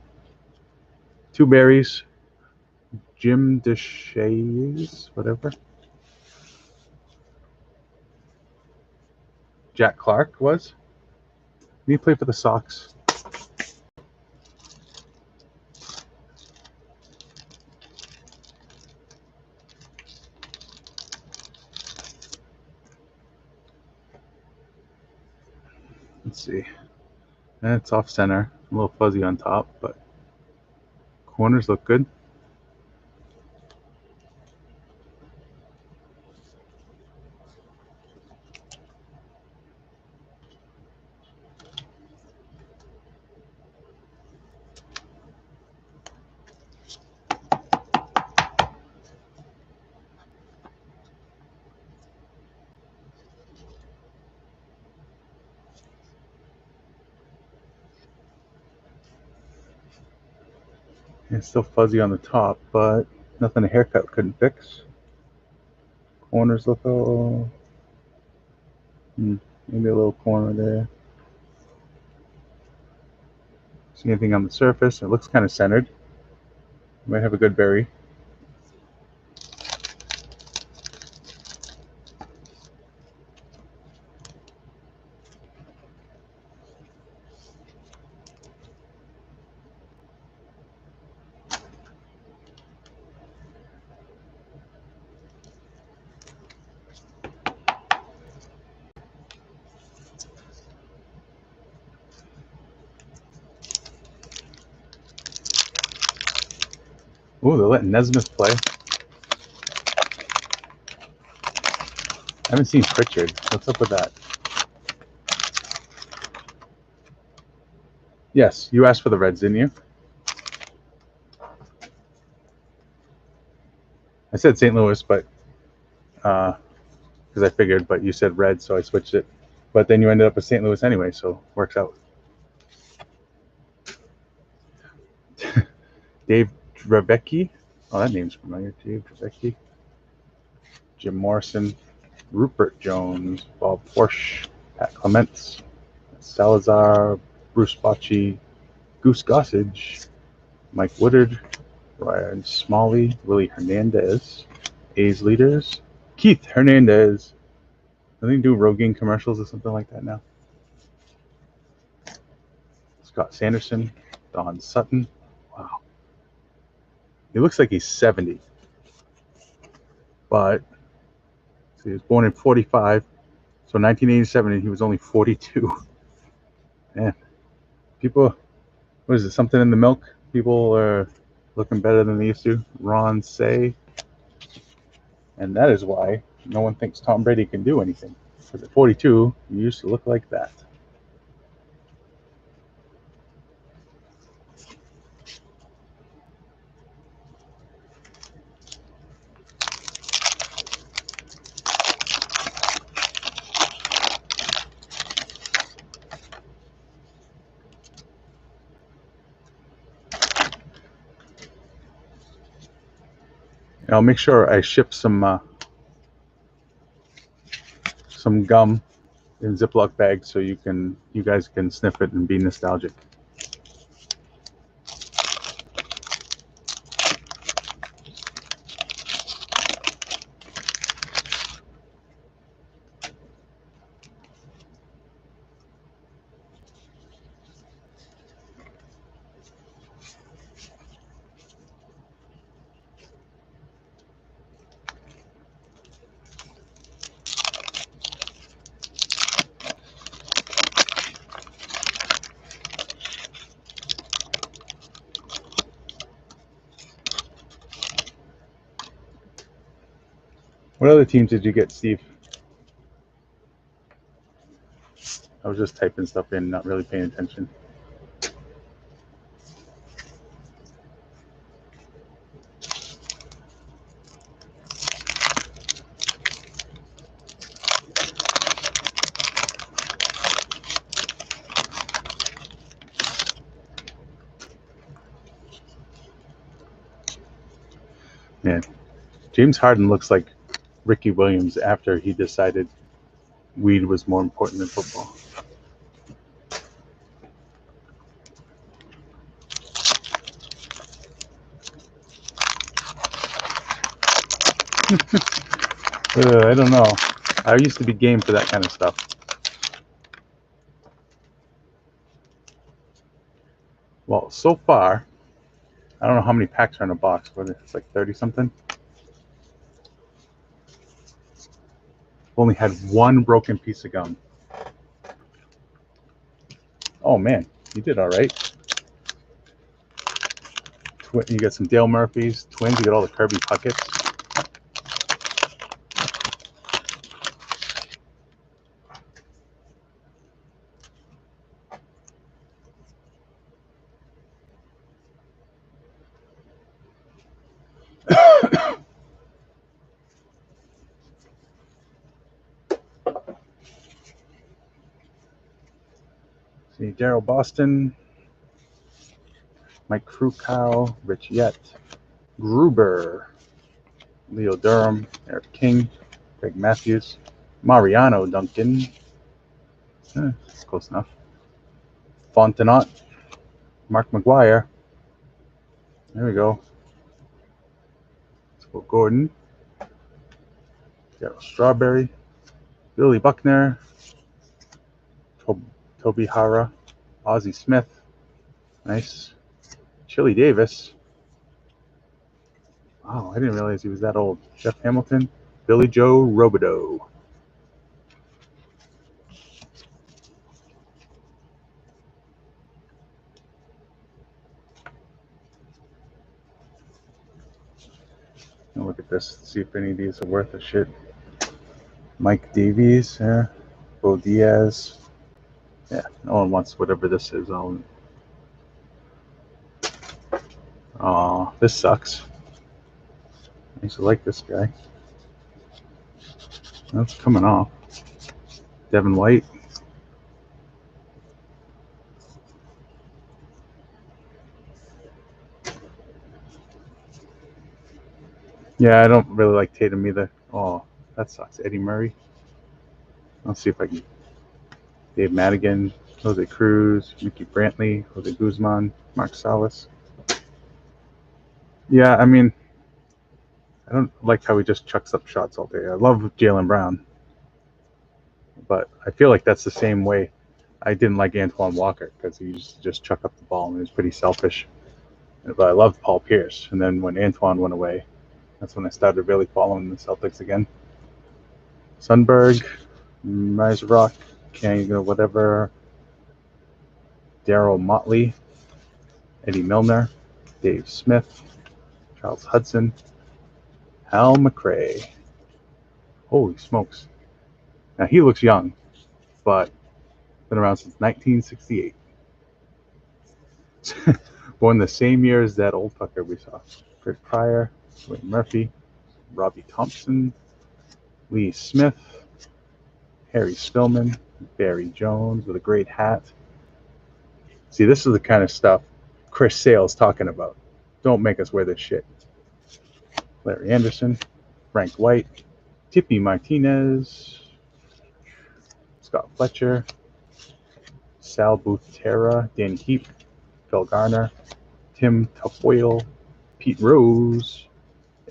2 berries. Jim DeShays, whatever. Jack Clark was. He played for the Sox. Let's see. That's off center. A little fuzzy on top, but corners look good. It's still fuzzy on the top, but nothing a haircut couldn't fix. Corners look all... maybe a little corner there. See anything on the surface? It looks kind of centered. Might have a good berry. Ooh, they're letting Nesmith play. I haven't seen Pritchard. What's up with that? Yes, you asked for the Reds, didn't you? I said St. Louis, but because I figured, but you said Reds, so I switched it. But then you ended up with St. Louis anyway, so works out. Dave Dravecky. Oh, that name's familiar. Dave Dravecky. Jim Morrison. Rupert Jones. Bob Forsch. Pat Clements. Salazar. Bruce Bocci. Goose Gossage. Mike Woodard. Ryan Smalley. Willie Hernandez. A's leaders. Keith Hernandez. I think do Rogaine commercials or something like that now. Scott Sanderson. Don Sutton. Wow. He looks like he's 70. But see, he was born in 45. So 1987, he was only 42. Man. People, what is it, something in the milk? People are looking better than they used to. Ron Say. And that is why no one thinks Tom Brady can do anything. Because at 42, he used to look like that. And I'll make sure I ship some gum in Ziploc bags so you guys can sniff it and be nostalgic. What other teams did you get, Steve? I was just typing stuff in, not really paying attention. Yeah, James Harden looks like Ricky Williams after he decided weed was more important than football. I don't know. I used to be game for that kind of stuff. Well, so far, I don't know how many packs are in a box, but it's like 30 something. Only had one broken piece of gum. Oh man, you did all right. You got some Dale Murphys, Twins, you got all the Kirby Puckets. See, Daryl Boston, Mike Krukow, Rich Yett, Gruber, Leo Durham, Eric King, Greg Matthews, Mariano Duncan, close enough, Fontenot, Mark McGuire, there we go, let's go Gordon, Darryl Strawberry, Billy Buckner, Toby Hara, Ozzie Smith, nice, Chili Davis, wow, I didn't realize he was that old, Jeff Hamilton, Billy Joe Robideau. Now look at this, see if any of these are worth a shit. Mike Davies, Bo Diaz. Yeah, no one wants whatever this is. Oh, this sucks. I used to like this guy. That's coming off. Devin White. Yeah, I don't really like Tatum either. Oh, that sucks. Eddie Murray. Let's see if I can. Dave Madigan, Jose Cruz, Mickey Brantley, Jose Guzman, Mark Salas. Yeah, I mean, I don't like how he just chucks up shots all day. I love Jaylen Brown, but I feel like that's the same way. I didn't like Antoine Walker because he used to just chuck up the ball and he was pretty selfish. But I loved Paul Pierce. And then when Antoine went away, that's when I started really following the Celtics again. Sundberg, Mizrock, Kang, whatever, Daryl Motley, Eddie Milner, Dave Smith, Charles Hudson, Hal McRae. Holy smokes. Now he looks young, but been around since 1968. Born the same year as that old fucker we saw. Kurt Pryor, Wayne Murphy, Robbie Thompson, Lee Smith, Harry Spillman, Barry Jones with a great hat. See, this is the kind of stuff Chris Sale's talking about. Don't make us wear this shit. Larry Anderson, Frank White, Tippy Martinez, Scott Fletcher, Sal Butera, Danny Heap, Phil Garner, Tim Tafoyle, Pete Rose,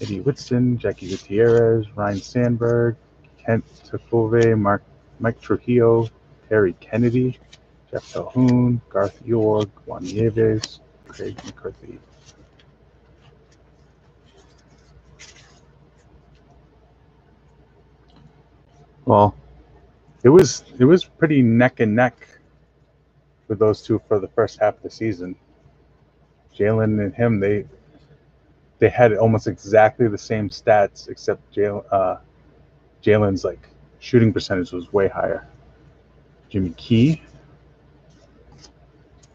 Eddie Whitson, Jackie Gutierrez, Ryan Sandberg, Kent Tafove, Mike Trujillo, Terry Kennedy, Jeff Calhoun, Garth York, Juan Nieves, Craig McCarthy. Well, it was pretty neck and neck with those two for the first half of the season. Jalen and him, they had almost exactly the same stats, except Jalen's like shooting percentage was way higher. Jimmy Key,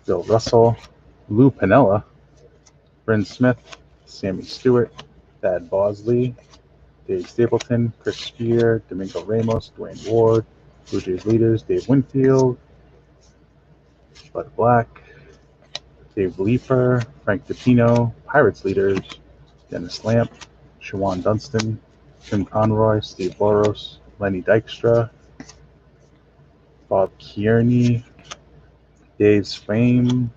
Bill Russell, Lou Piniella, Bryn Smith, Sammy Stewart, Thad Bosley, Dave Stapleton, Chris Spear, Domingo Ramos, Dwayne Ward, Blue Jays leaders, Dave Winfield, Bud Black, Dave Leeper, Frank DePino, Pirates leaders, Dennis Lamp, Shawan Dunston, Tim Conroy, Steve Boros, Lenny Dykstra, Bob Kearney, Dave Swaim,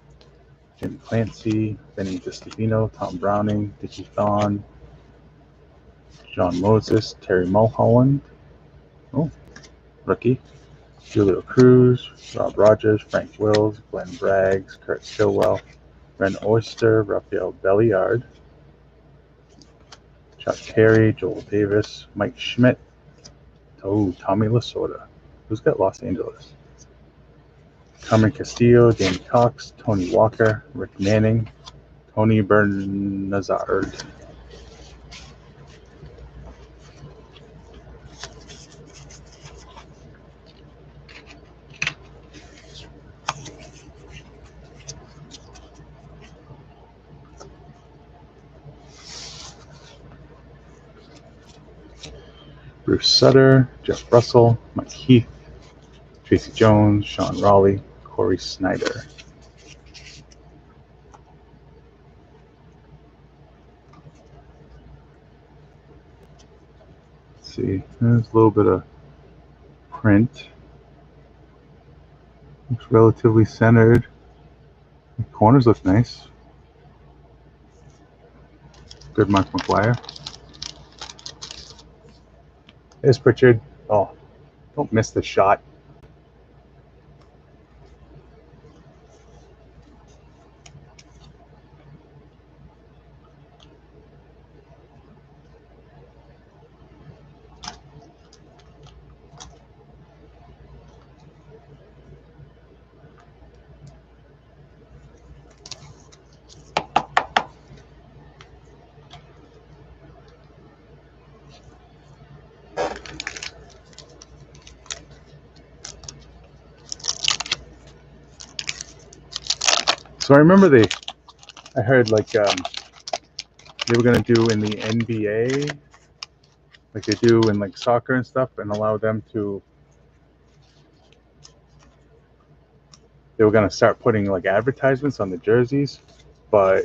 Jim Clancy, Benny DiStefano, Tom Browning, Dickie Thon, John Moses, Terry Mulholland, rookie, Julio Cruz, Rob Rogers, Frank Wills, Glenn Braggs, Kurt Stillwell, Ren Oyster, Rafael Belliard, Chuck Terry, Joel Davis, Mike Schmidt, Tommy Lasorda. Who's got Los Angeles? Carmen Castillo, Danny Cox, Tony Walker, Rick Manning, Tony Bernazard. Bruce Sutter, Jeff Russell, Mike Heath, Tracy Jones, Sean Raleigh, Corey Snyder. Let's see, there's a little bit of print. Looks relatively centered. The corners look nice. Good Mark McGuire. There's Pritchard. Oh, don't miss the shot. So I remember I heard like they were gonna do in the NBA, like they do in like soccer and stuff, and allow them to. They were gonna start putting like advertisements on the jerseys, but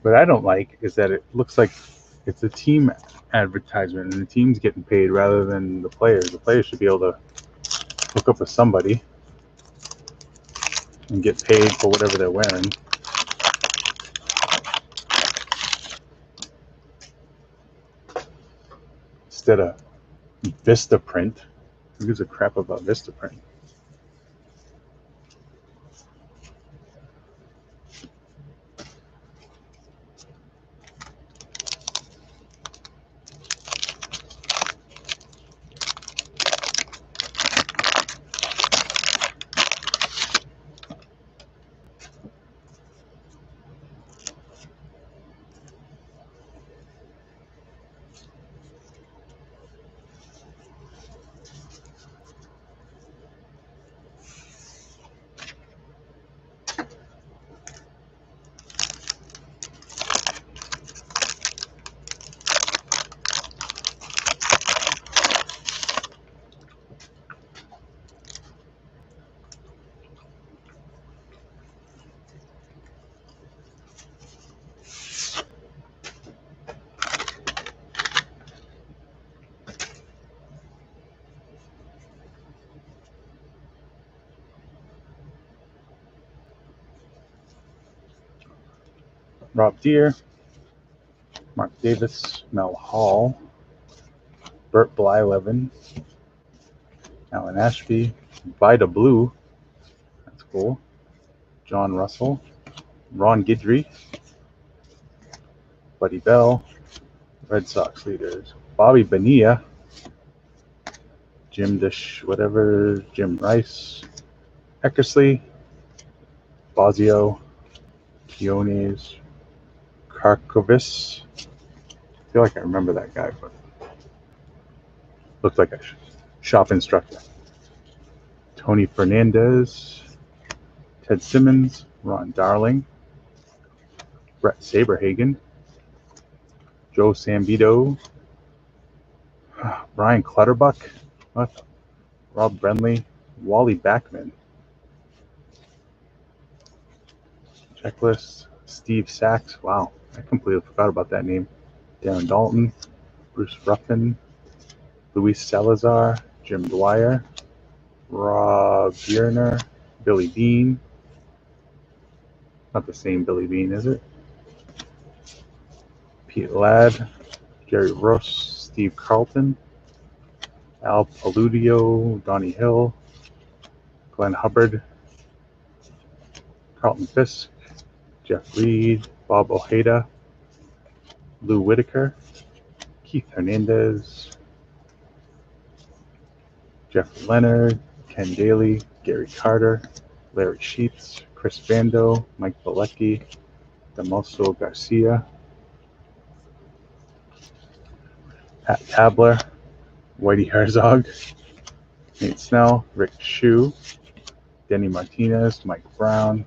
what I don't like is that it looks like it's a team advertisement, and the team's getting paid rather than the players. The players should be able to hook up with somebody and get paid for whatever they're wearing. Instead of Vistaprint. Who gives a crap about Vistaprint? Rob Deere, Mark Davis, Mel Hall, Burt Blyleven, Alan Ashby, Vida Blue, that's cool, John Russell, Ron Guidry, Buddy Bell, Red Sox leaders, Bobby Bonilla, Jim Jim Rice, Eckersley, Bosio, Quiones, Karkovis. I feel like I remember that guy, but looked like a shop instructor. Tony Fernandez, Ted Simmons, Ron Darling, Brett Saberhagen, Joe Sambito, Brian Clutterbuck, Rob Brenly, Wally Backman. Checklist, Steve Sachs. Wow, I completely forgot about that name. Darren Dalton, Bruce Ruffin, Luis Salazar, Jim Dwyer, Rob Bierner, Billy Bean. Not the same Billy Bean, is it? Pete Ladd, Gary Ross, Steve Carlton, Al Paludio, Donnie Hill, Glenn Hubbard, Carlton Fisk, Jeff Reed, Bob Ojeda, Lou Whitaker, Keith Hernandez, Jeff Leonard, Ken Daly, Gary Carter, Larry Sheets, Chris Vando, Mike Bilecki, Damoso Garcia, Pat Tabler, Whitey Herzog, Nate Snell, Rick Shue, Denny Martinez, Mike Brown,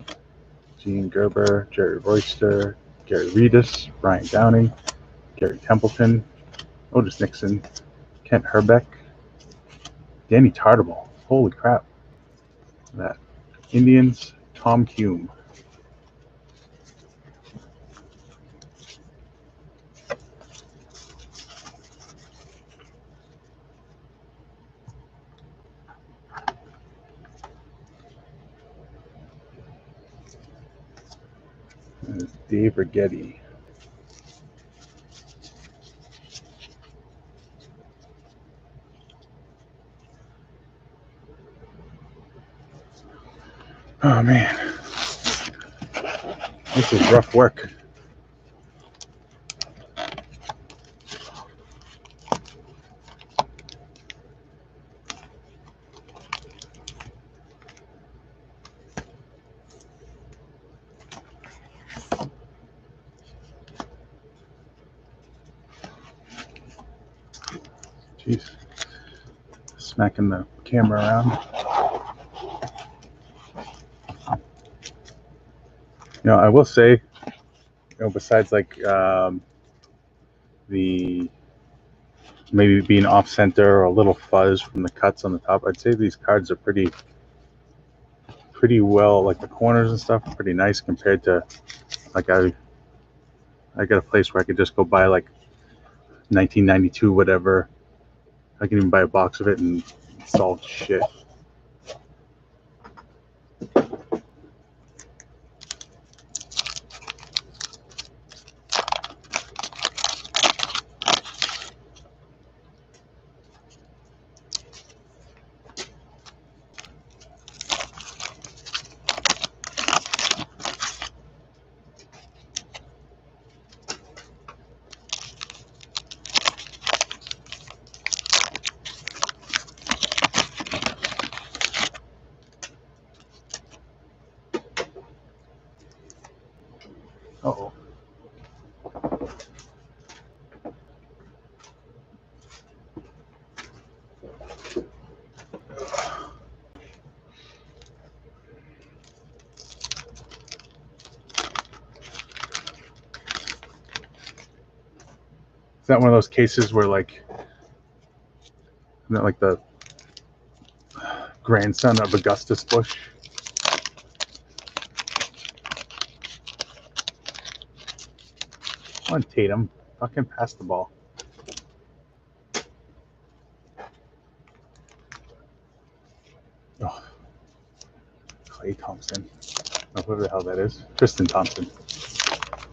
Gene Gerber, Jerry Royster, Gary Reedus, Brian Downing, Gary Templeton, Otis Nixon, Kent Herbeck, Danny Tartable. Holy crap. That. Indians, Tom Hume. Dave Rigetti. Oh man, this is rough work. Jeez, smacking the camera around. I will say, besides like the maybe being off center or a little fuzz from the cuts on the top, I'd say these cards are pretty well, like the corners and stuff are pretty nice compared to like I got a place where I could just go buy like 1992 whatever. I can even buy a box of it and it's all shit. Uh-oh. Is that one of those cases where like the grandson of Augustus Bush? Come on, Tatum. Fucking pass the ball. Oh. Clay Thompson. Oh, whoever the hell that is. Tristan Thompson.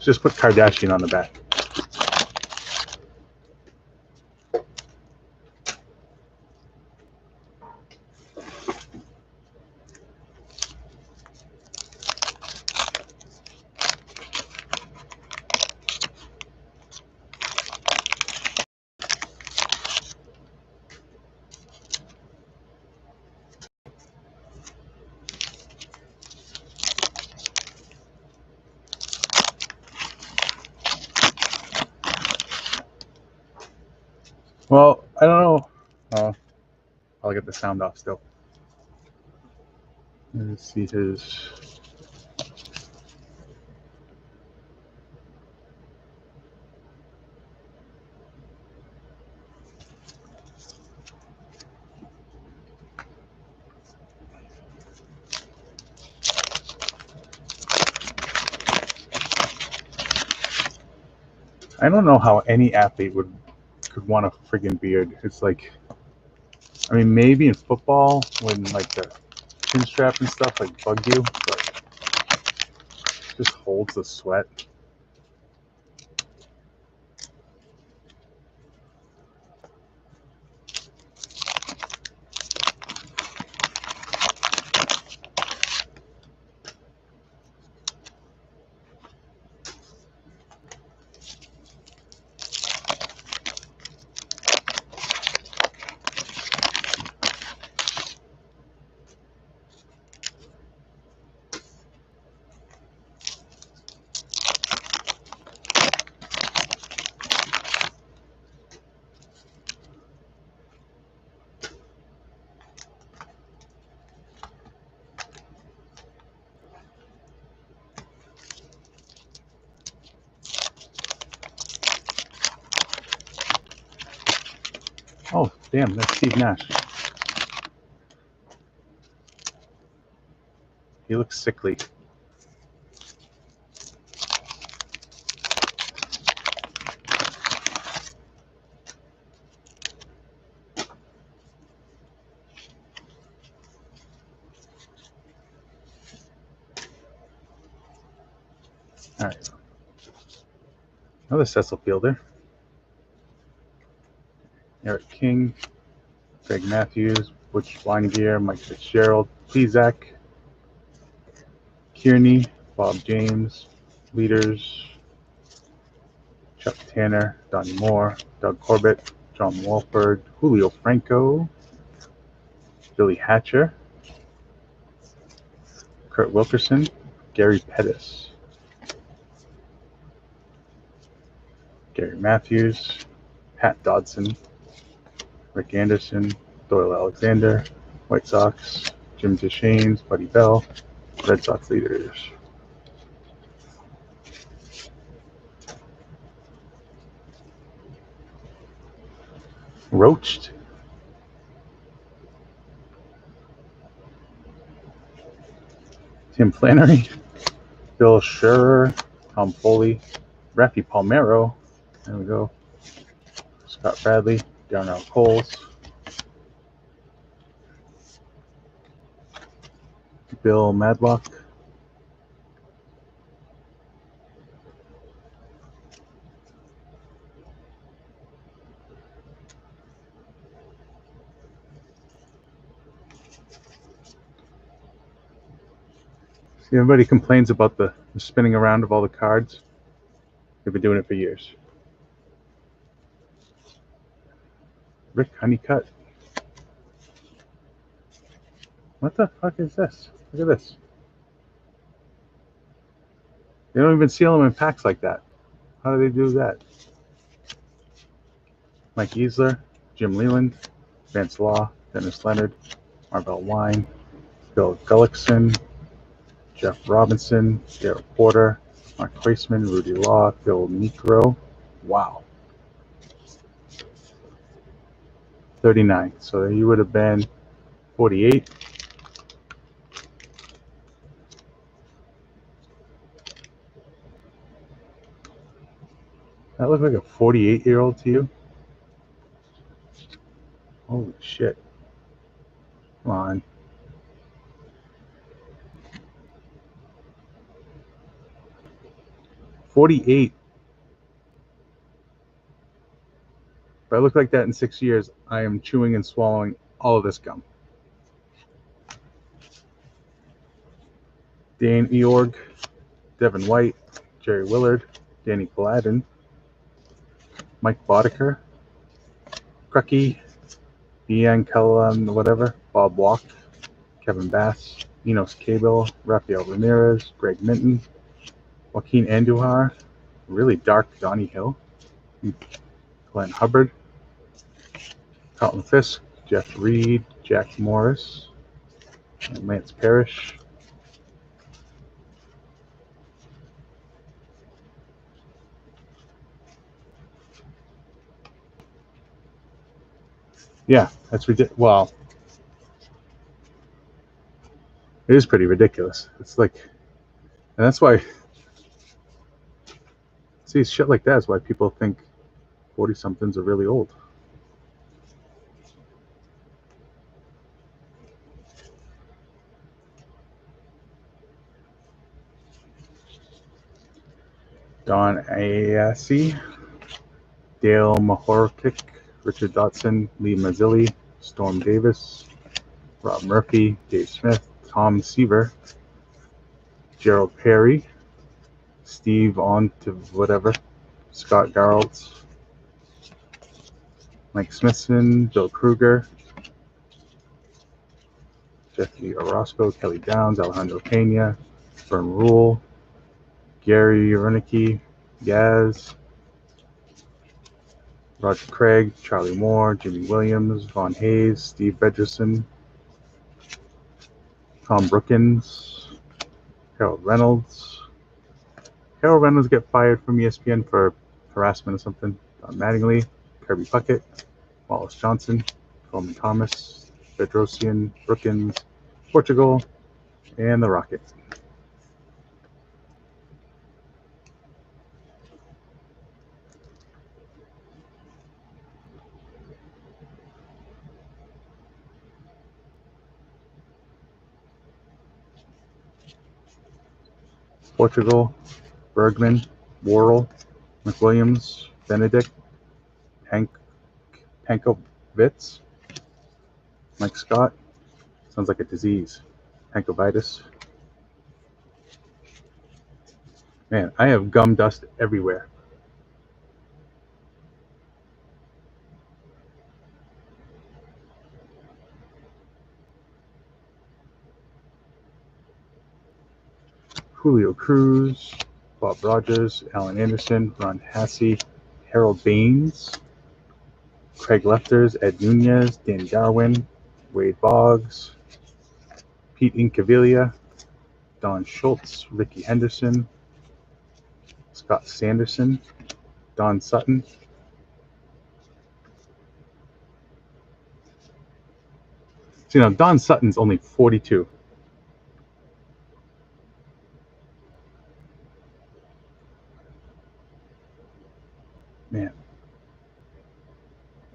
Just put Kardashian on the back. Well, I don't know. I'll get the sound off still. Let's see his. I don't know how any athlete could want a friggin' beard. It's like, I mean, maybe in football when like the chin strap and stuff like bug you, but it just holds the sweat. Oh, damn, that's Steve Nash. He looks sickly. All right. Another Cecil Fielder. Eric King, Greg Matthews, Butch Winegear, Mike Fitzgerald, Plezak, Kearney, Bob James, Leaders, Chuck Tanner, Donnie Moore, Doug Corbett, John Walford, Julio Franco, Billy Hatcher, Kurt Wilkerson, Gary Pettis, Gary Matthews, Pat Dodson, Rick Anderson, Doyle Alexander, White Sox, Jim Deschaines, Buddy Bell, Red Sox Leaders. Roached. Tim Flannery, Bill Scherer, Tom Foley, Raffy Palmeiro, there we go, Scott Bradley, Darnell Coles, Bill Madlock, see, everybody complains about the spinning around of all the cards. They've been doing it for years. Rick Honeycutt. What the fuck is this? Look at this. They don't even seal them in packs like that. How do they do that? Mike Easler, Jim Leland, Vance Law, Dennis Leonard, Marvell Wine, Bill Gullickson, Jeff Robinson, Garrett Porter, Mark Kreisman, Rudy Law, Phil Necro. Wow. 39. So you would have been 48. That looked like a 48-year-old to you? Holy shit. Come on. 48. If I look like that in 6 years, I am chewing and swallowing all of this gum. Dan Eorg, Devin White, Jerry Willard, Danny Paladin, Mike Boddicker, Crucky, Ian Cullen, whatever, Bob Walk, Kevin Bass, Enos Cable, Rafael Ramirez, Greg Minton, Joaquin Andujar, really dark Donnie Hill, Glenn Hubbard, Carlton Fisk, Jeff Reed, Jack Morris, and Lance Parrish. Yeah, that's ridiculous. Well, it is pretty ridiculous. It's like, and that's why, see, shit like that is why people think 40-somethings are really old. Don Ayasi, Dale Mahorkic, Richard Dotson, Lee Mazzilli, Storm Davis, Rob Murphy, Dave Smith, Tom Seaver, Gerald Perry, Steve on to whatever, Scott Garrelts, Mike Smithson, Bill Kruger, Jeffrey Orozco, Kelly Downs, Alejandro Pena, Vern Rule, Gary Renicky, Yaz, Roger Craig, Charlie Moore, Jimmy Williams, Von Hayes, Steve Bedgerson, Tom Brookins, Harold Reynolds. Harold Reynolds get fired from ESPN for harassment or something. Don Mattingly, Kirby Puckett, Wallace Johnson, Coleman Thomas, Bedrosian, Brookins, Portugal, and the Rocket. Portugal, Bergman, Worrell, McWilliams, Benedict, Pankovitz, Mike Scott. Sounds like a disease. Pankovitis. Man, I have gum dust everywhere. Julio Cruz, Bob Rogers, Alan Anderson, Ron Hassey, Harold Baines, Craig Lefters, Ed Nunez, Dan Darwin, Wade Boggs, Pete Incaviglia, Don Schultz, Ricky Henderson, Scott Sanderson, Don Sutton. See, now Don Sutton's only 42. Man.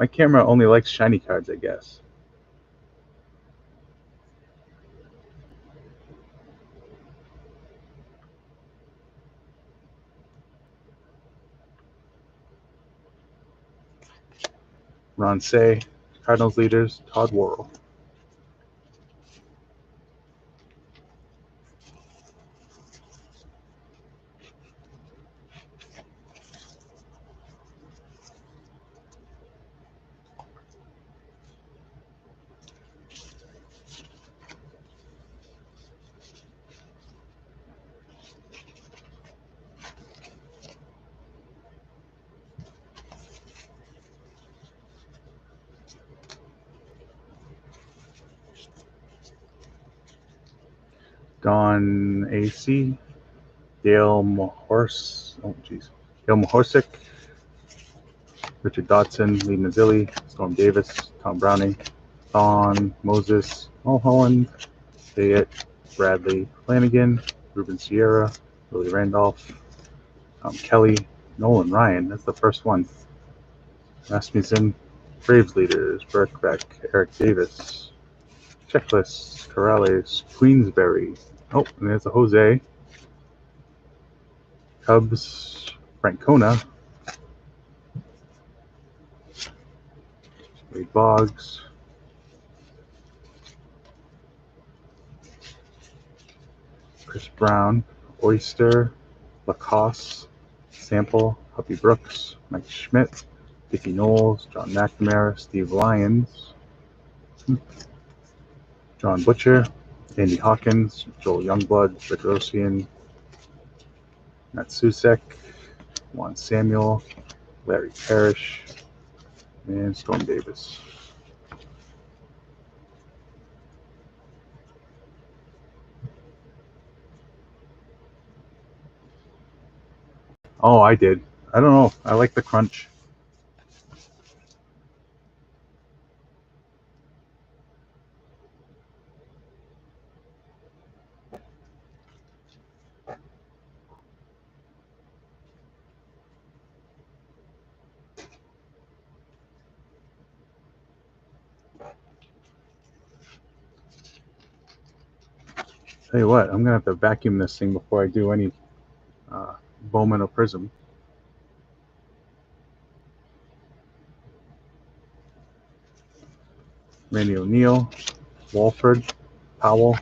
My camera only likes shiny cards, I guess. Ron Say, Cardinals leaders, Todd Worrell. Don AC, Dale Mahorsic, Richard Dotson, Lee Mazzilli, Storm Davis, Tom Browning, Thon Moses, Mulholland, Fayette, Bradley Flanagan, Ruben Sierra, Willie Randolph, Tom Kelly, Nolan Ryan, that's the first one. Rasmussen, Braves leaders, Burke Beck, Eric Davis, Checklists, Corrales, Queensberry. Oh, and there's a Jose. Cubs, Francona, Wade Boggs, Chris Brown, Oyster, Lacoste, Sample, Huppy Brooks, Mike Schmidt, Dickie Knowles, John McNamara, Steve Lyons, John Butcher, Andy Hawkins, Joel Youngblood, Bedrosian, Matt Susek, Juan Samuel, Larry Parrish, and Storm Davis. Oh, I did. I don't know. I like the crunch. Tell you what, I'm gonna have to vacuum this thing before I do any Bowman or Prism. Randy O'Neill, Walford, Powell,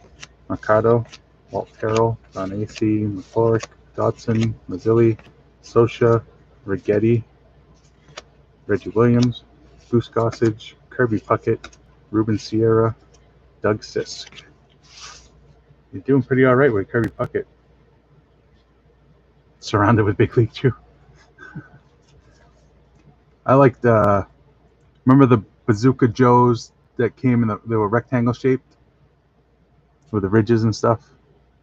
Mercado, Walt Terrell, Don A.C., McCorrick, Dodson, Mazzilli, Sosha, Rigetti, Reggie Williams, Goose Gossage, Kirby Puckett, Ruben Sierra, Doug Sisk. You're doing pretty all right with Kirby Puckett. Surrounded with Big League Chew. I liked, remember the Bazooka Joes that came in, they were rectangle shaped with the ridges and stuff?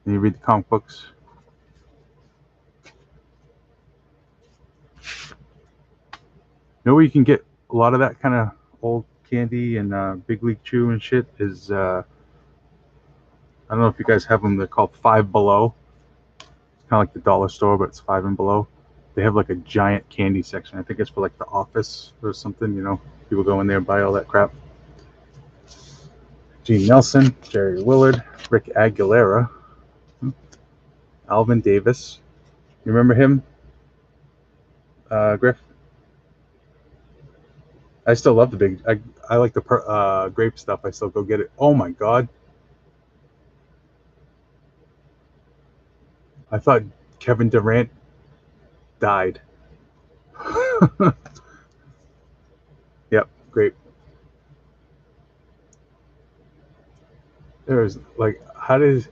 And you read the comic books. You know where you can get a lot of that kind of old candy and Big League Chew and shit is, I don't know if you guys have them, they're called Five Below. It's kind of like the dollar store, but it's Five and Below. They have like a giant candy section. I think it's for like the office or something, you know. People go in there and buy all that crap. Gene Nelson, Jerry Willard, Rick Aguilera, Alvin Davis. You remember him, Griff? I still love the big. I like the grape stuff. I still go get it. Oh my god! I thought Kevin Durant died. Yep, great. There's like, how does?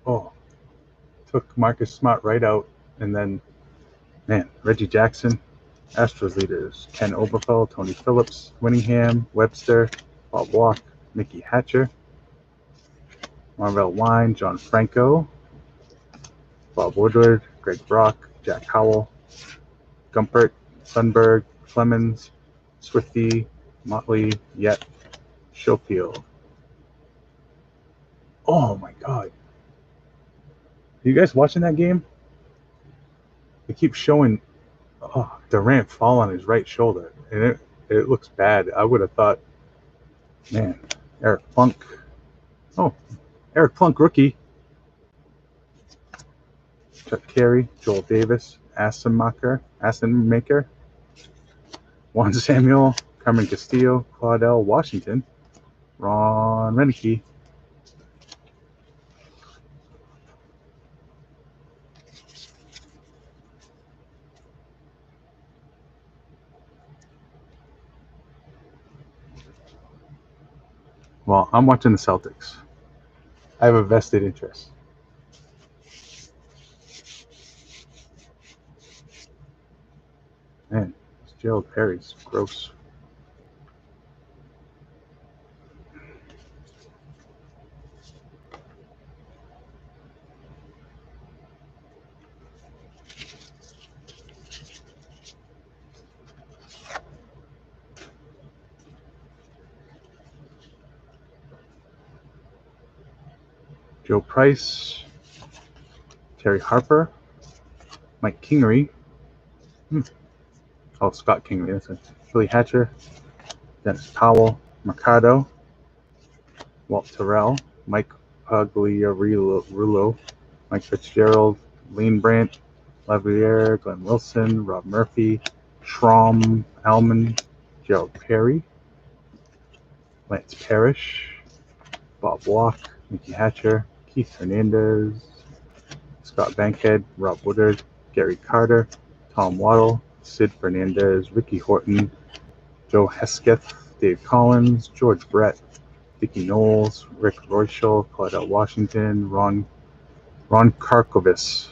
Oh, took Marcus Smart right out, and then, man, Reggie Jackson, Astros leaders: Ken Oberfeld, Tony Phillips, Winningham, Webster, Bob Walk, Mickey Hatcher, Marvell Wine, John Franco, Bob Woodward, Greg Brock, Jack Howell, Gumpert, Sundberg, Clemens, Swifty, Motley, Yet, Schofield. Oh my god. Are you guys watching that game? They keep showing Durant fall on his right shoulder, and it looks bad. I would have thought, man, Eric Plunk. Oh, Eric Plunk, rookie. Chuck Carey, Joel Davis, Assenmacher, Juan Samuel, Carmen Castillo, Claudel Washington, Ron Renicky. Well, I'm watching the Celtics. I have a vested interest. Man, it's Gerald Perry's gross. Joe Price, Terry Harper, Mike Kingery. Oh, Scott Kingery. That's it. Billy Hatcher, Dennis Powell, Mercado, Walt Terrell, Mike Pagliarulo, Mike Fitzgerald, Lean Brandt, Lavalier, Glenn Wilson, Rob Murphy, Schramm Alman, Gerald Perry, Lance Parrish, Bob Walk, Mickey Hatcher, Keith Hernandez, Scott Bankhead, Rob Woodard, Gary Carter, Tom Waddle, Sid Fernandez, Ricky Horton, Joe Hesketh, Dave Collins, George Brett, Dickie Knowles, Rick Royschel, Claudette Washington, Ron Karkovis.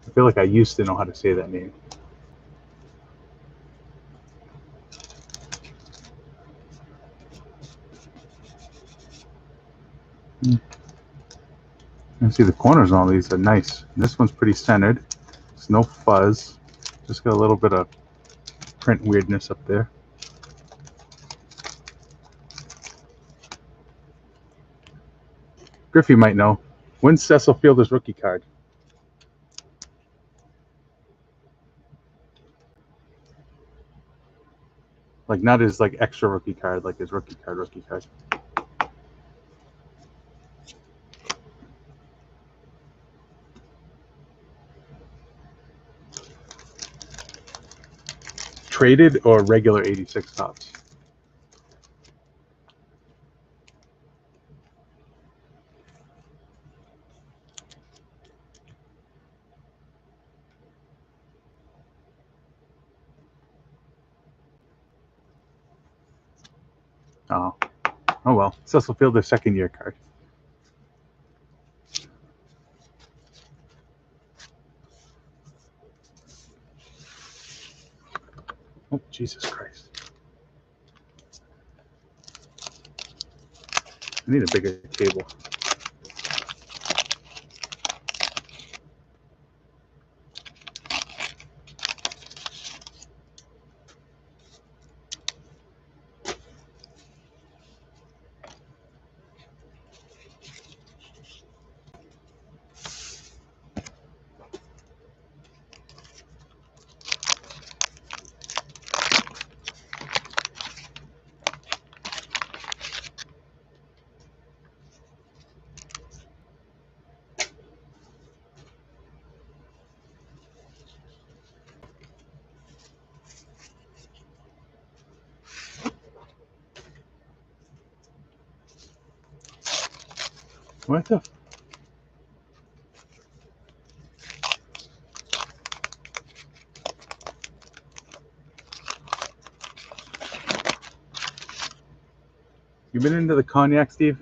I feel like I used to know how to say that name. You can see the corners on these are nice. This one's pretty centered. There's no fuzz. Just got a little bit of print weirdness up there. Griffey might know. When's Cecil Fielder's rookie card? Like not his like extra rookie card, like his rookie card. Traded or regular 86 tops? Oh. Oh well. Cecil Fielder's second year card. Oh, Jesus Christ. I need a bigger table. What the? You been into the cognac, Steve?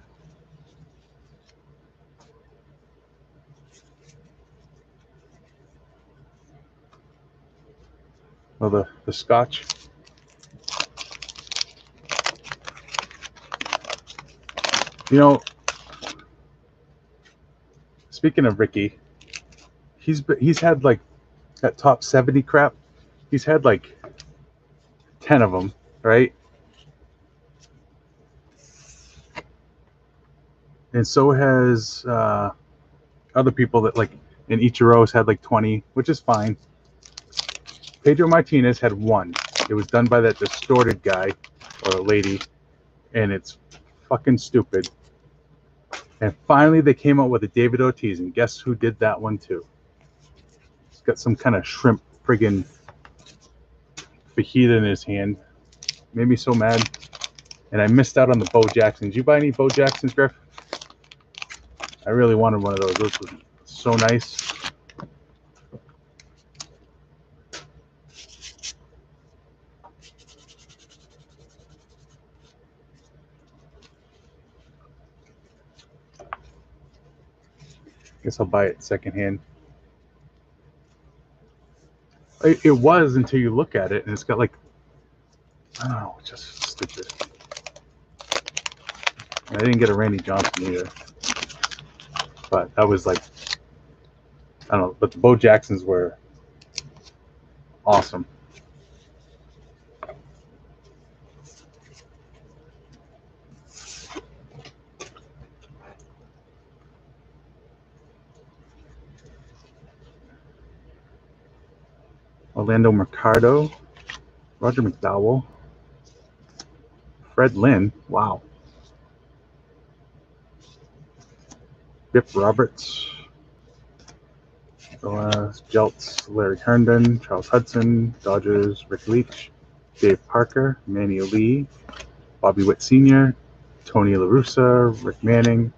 Well, the scotch. You know, speaking of Ricky, he's had like that top 70 crap. He's had like 10 of them, right? And so has other people that like, and Ichiro's had like 20, which is fine. Pedro Martinez had one. It was done by that distorted guy or lady, and it's fucking stupid. And finally, they came out with a David Ortiz, and guess who did that one too? He's got some kind of shrimp friggin' fajita in his hand. Made me so mad. And I missed out on the Bo Jackson. Did you buy any Bo Jacksons, Griff? I really wanted one of those. Those were so nice. Guess I'll buy it secondhand. It was until you look at it, and it's got like, I don't know, just stupid. I didn't get a Randy Johnson either, but that was like, I don't know. But the Bo Jacksons were awesome. Orlando Mercado, Roger McDowell, Fred Lynn. Wow. Bip Roberts. Jeltz, Larry Herndon, Charles Hudson, Dodgers, Rick Leach, Dave Parker, Manny Lee, Bobby Witt Sr., Tony La Russa, Rick Manning,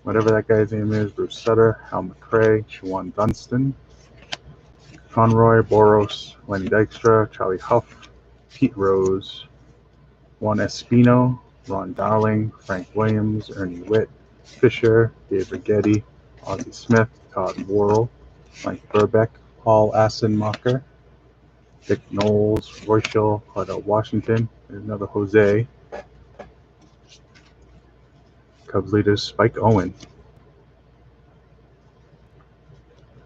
whatever that guy's name is, Bruce Sutter, Hal McRae, Shawan Dunston, Conroy, Boros, Lenny Dykstra, Charlie Huff, Pete Rose, Juan Espino, Ron Darling, Frank Williams, Ernie Witt, Fisher, Dave Rigetti, Ozzie Smith, Todd Worrell, Mike Burbeck, Paul Assenmacher, Dick Knowles, Royshel, Claudel Washington, there's another Jose, Cubs leaders Spike Owen,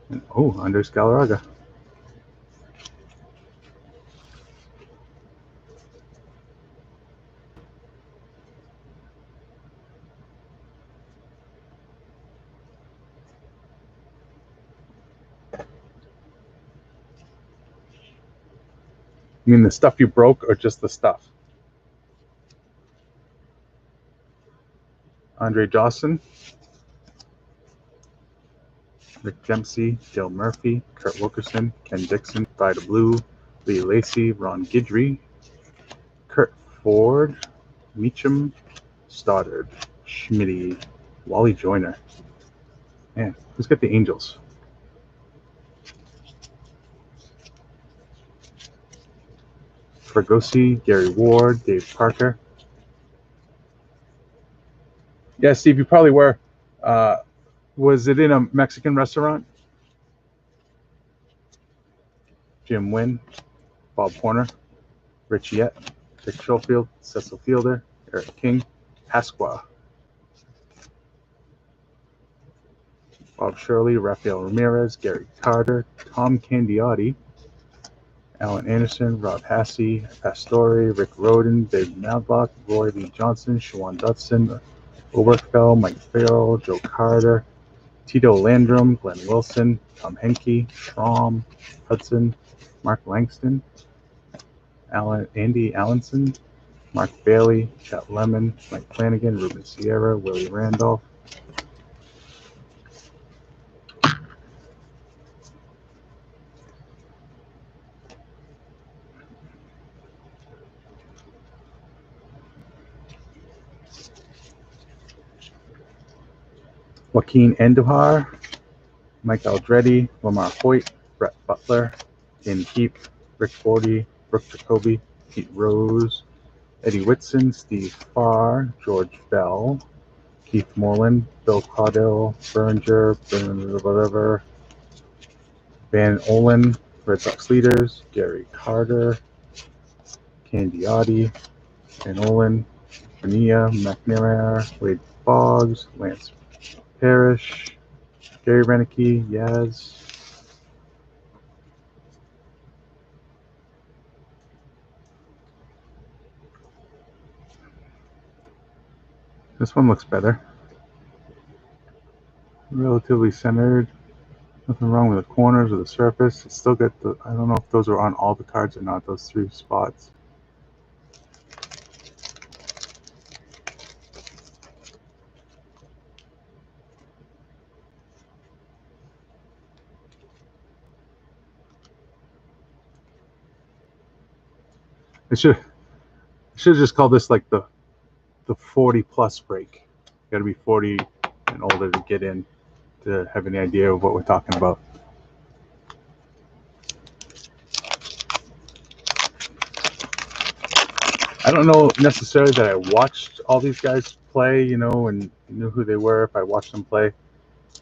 and Andres Galarraga. You mean the stuff you broke or just the stuff? Andre Dawson, Rick Dempsey, Dale Murphy, Kurt Wilkerson, Ken Dixon, Vida Blue, Lee Lacey, Ron Guidry, Kurt Ford, Meacham, Stoddard, Schmitty, Wally Joyner. Man, who's got the Angels? Fregosi, Gary Ward, Dave Parker. Yeah, Steve, you probably were. Was it in a Mexican restaurant? Jim Wynn, Bob Horner, Rich Yett, Dick Schofield, Cecil Fielder, Eric King, Pasqua, Bob Shirley, Rafael Ramirez, Gary Carter, Tom Candiotti, Alan Anderson, Rob Hassey, Pastore, Rick Roden, David Madlock, Roy Lee Johnson, Shawan Dutson, Oberkfell, Mike Farrell, Joe Carter, Tito Landrum, Glenn Wilson, Tom Henke, Schramm, Hudson, Mark Langston, Andy Allenson, Mark Bailey, Chet Lemon, Mike Flanagan, Ruben Sierra, Willie Randolph, Joaquin Andujar, Mike Aldretti, Lamar Hoyt, Brett Butler, Dan Keep, Rick Forty, Brooke Jacoby, Pete Rose, Eddie Whitson, Steve Farr, George Bell, Keith Moreland, Bill Caudill, Berger, whatever, Van Olen, Red Sox leaders, Gary Carter, Candiotti, Van Olen, Bonilla, McNamara, Wade Boggs, Lance Parrish, Gary Renicky, Yaz. This one looks better. Relatively centered. Nothing wrong with the corners or the surface. It's still got the, I don't know if those are on all the cards or not, those 3 spots. It should just call this like the 40 plus break. You gotta be 40 and older to get in to have any idea of what we're talking about. I don't know necessarily that I watched all these guys play, you know, and knew who they were if I watched them play,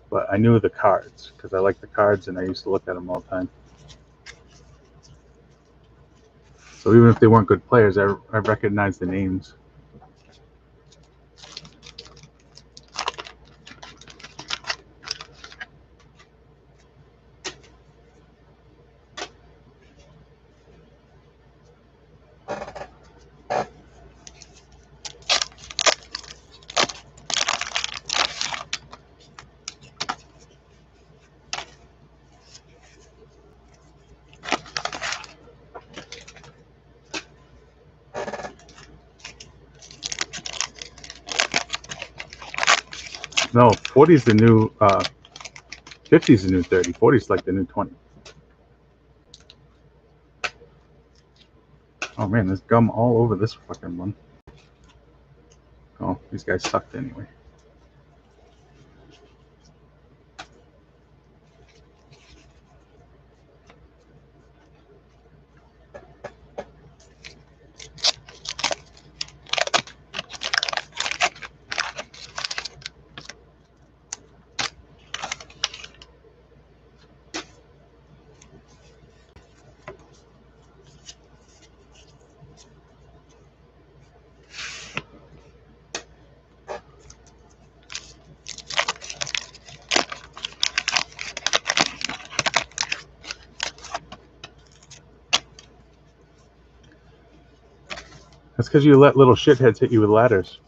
but I knew the cards because I like the cards and I used to look at them all the time. So even if they weren't good players, I recognized the names. No, 40 is the new 50 is the new 30. 40 is like the new 20. Oh man, there's gum all over this fucking one. Oh, these guys sucked anyway. That's because you let little shitheads hit you with ladders.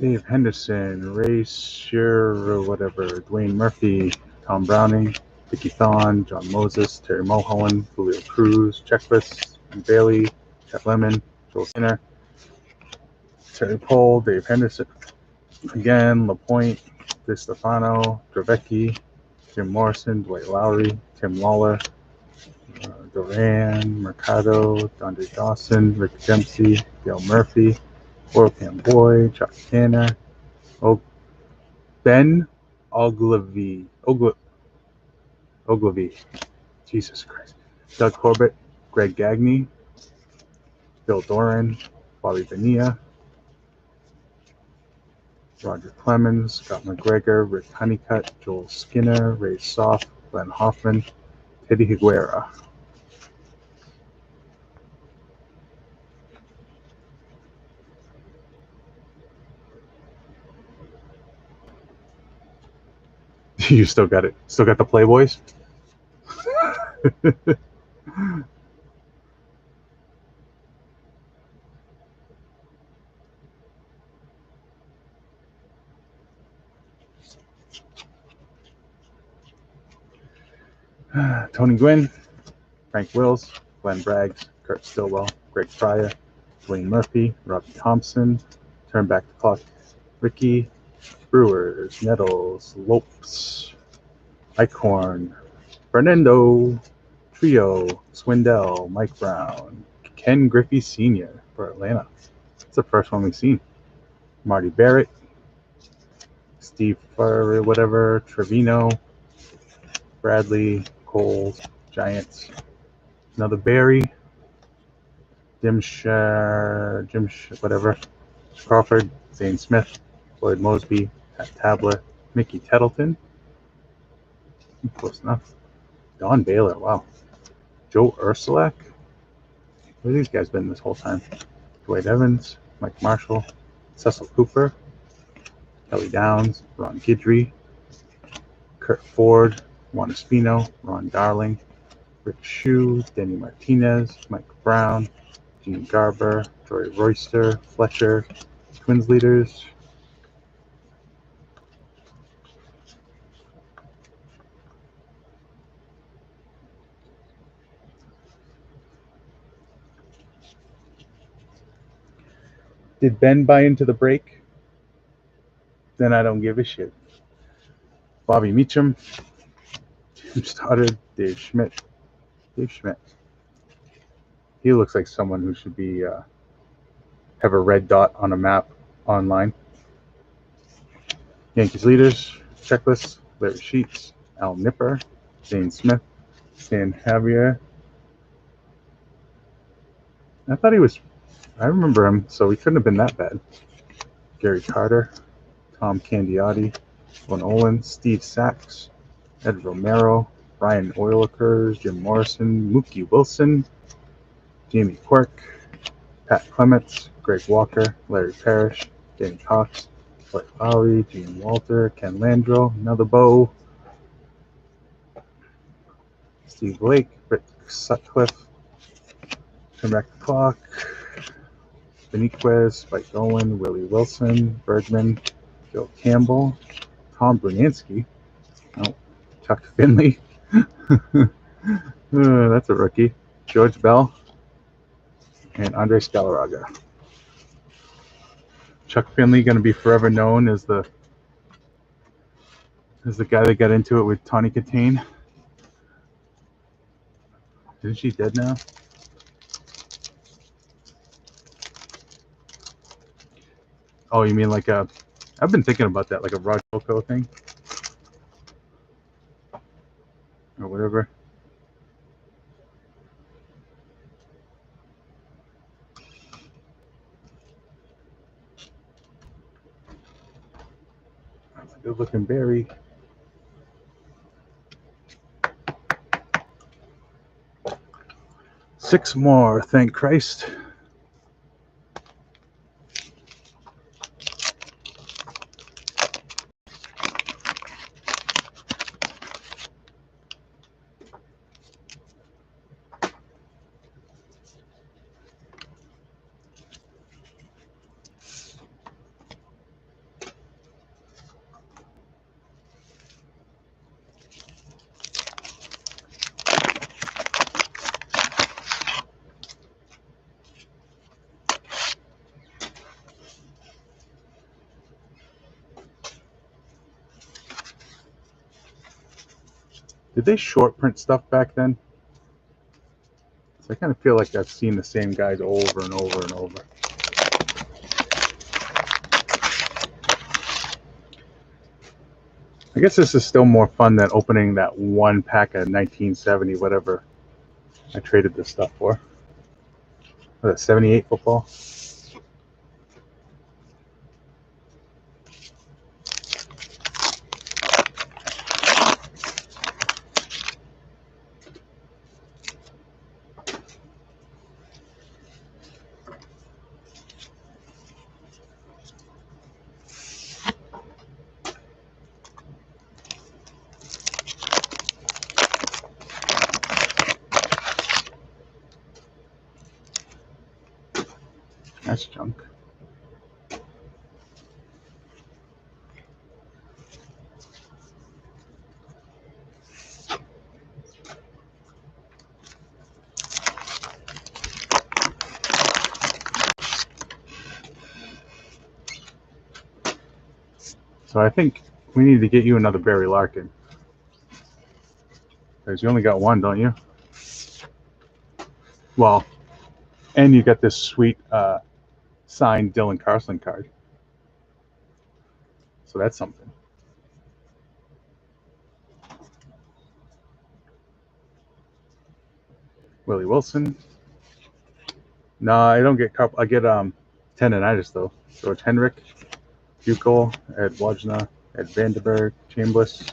Dave Henderson, Ray Shearer, whatever, Dwayne Murphy, Tom Browning, Vicky Thon, John Moses, Terry Mulholland, Julio Cruz, Checklist, Bailey, Chet Lemon, Joel Skinner, Terry Pohl, Dave Henderson, again, LaPointe, De Stefano, Dravecki, Jim Morrison, Dwight Lowry, Tim Lawler, Duran, Mercado, Dondre Dawson, Rick Dempsey, Dale Murphy, Pam Boy, Chuck Tanner, Ben Ogilvy. Jesus Christ. Doug Corbett, Greg Gagne, Bill Doran, Bobby Bonilla, Roger Clemens, Scott McGregor, Rick Honeycutt, Joel Skinner, Ray Soft, Glenn Hoffman, Teddy Higuera. You still got it. Still got the Playboys? Tony Gwynn, Frank Wills, Glenn Braggs, Kurt Stillwell, Greg Fryer, Dwayne Murphy, Robbie Thompson, Turn Back the Clock, Ricky, Brewers, Nettles, Lopes, Eichhorn, Fernando, Trio, Swindell, Mike Brown, Ken Griffey Sr. for Atlanta. That's the first one we've seen. Marty Barrett, Steve Furr, whatever, Trevino, Bradley, Coles, Giants, another Barry, Jim whatever, Crawford, Zane Smith, Lloyd Mosby, Pat Tabler, Mickey Tettleton, close enough, Don Baylor, wow, Joe Ursulak, where have these guys been this whole time? Dwight Evans, Mike Marshall, Cecil Cooper, Kelly Downs, Ron Guidry, Kurt Ford, Juan Espino, Ron Darling, Rick Shue, Denny Martinez, Mike Brown, Gene Garber, Troy Royster, Fletcher, Twins leaders. Did Ben buy into the break? Then I don't give a shit. Bobby Meacham, Tim Stoddard, Dave Schmidt. He looks like someone who should be have a red dot on a map online. Yankees leaders, checklist, Larry Sheets, Al Nipper, Dane Smith, Stan Javier. I remember him, so he couldn't have been that bad. Gary Carter, Tom Candiotti, Lynn Olin, Steve Sachs, Ed Romero, Ryan Oilakers, Jim Morrison, Mookie Wilson, Jamie Quirk, Pat Clements, Greg Walker, Larry Parrish, Danny Cox, Blake Lowry, Gene Walter, Ken Landro, another Bo, Steve Blake, Rick Sutcliffe, Tim Clock, Beniquez, Spike Owen, Willie Wilson, Bergman, Joe Campbell, Tom Brunansky, Chuck Finley, that's a rookie, George Bell, and Andres Galarraga. Chuck Finley going to be forever known as the guy that got into it with Tawny Katane. Isn't she dead now? Oh, you mean like I've been thinking about that, like a Rajoko thing? Or whatever. That's a good looking berry. Six more, thank Christ. Did they short print stuff back then? So I kind of feel like I've seen the same guys over and over and over. I guess this is still more fun than opening that one pack of 1970 whatever I traded this stuff for. Was that 78 football? That's junk. So I think we need to get you another Barry Larkin. Because you only got one, don't you? Well, and you got this sweet signed Dylan Carlson card. So that's something. Willie Wilson. No, I don't get I get tendonitis though. George Henrik, Buchel, Ed Wojna, Ed Vandenberg, Chambliss,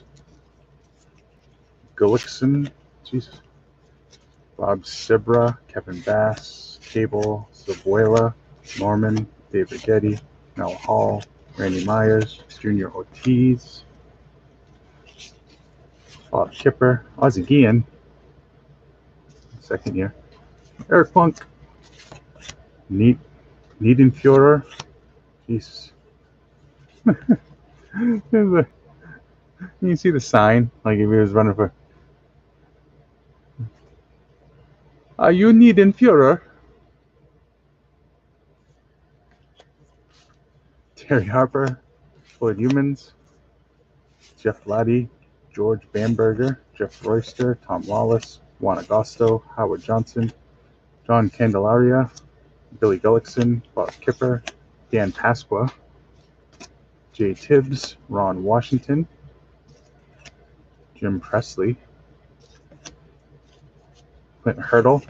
Gullickson, Jesus, Bob Sibra, Kevin Bass, Cable, Zabuela, Norman, David Getty, Mel Hall, Randy Myers, Junior Ortiz, Bob Kipper, Ozzie Guillen, second year, Eric Plunk, Niedenfuhrer, Jesus. You see the sign, like if he was running for. You Niedenfuhrer. Terry Harper, Floyd Humans, Jeff Laddie, George Bamberger, Jeff Royster, Tom Wallace, Juan Agosto, Howard Johnson, John Candelaria, Billy Gullickson, Bob Kipper, Dan Pasqua, Jay Tibbs, Ron Washington, Jim Presley, Clint Hurdle,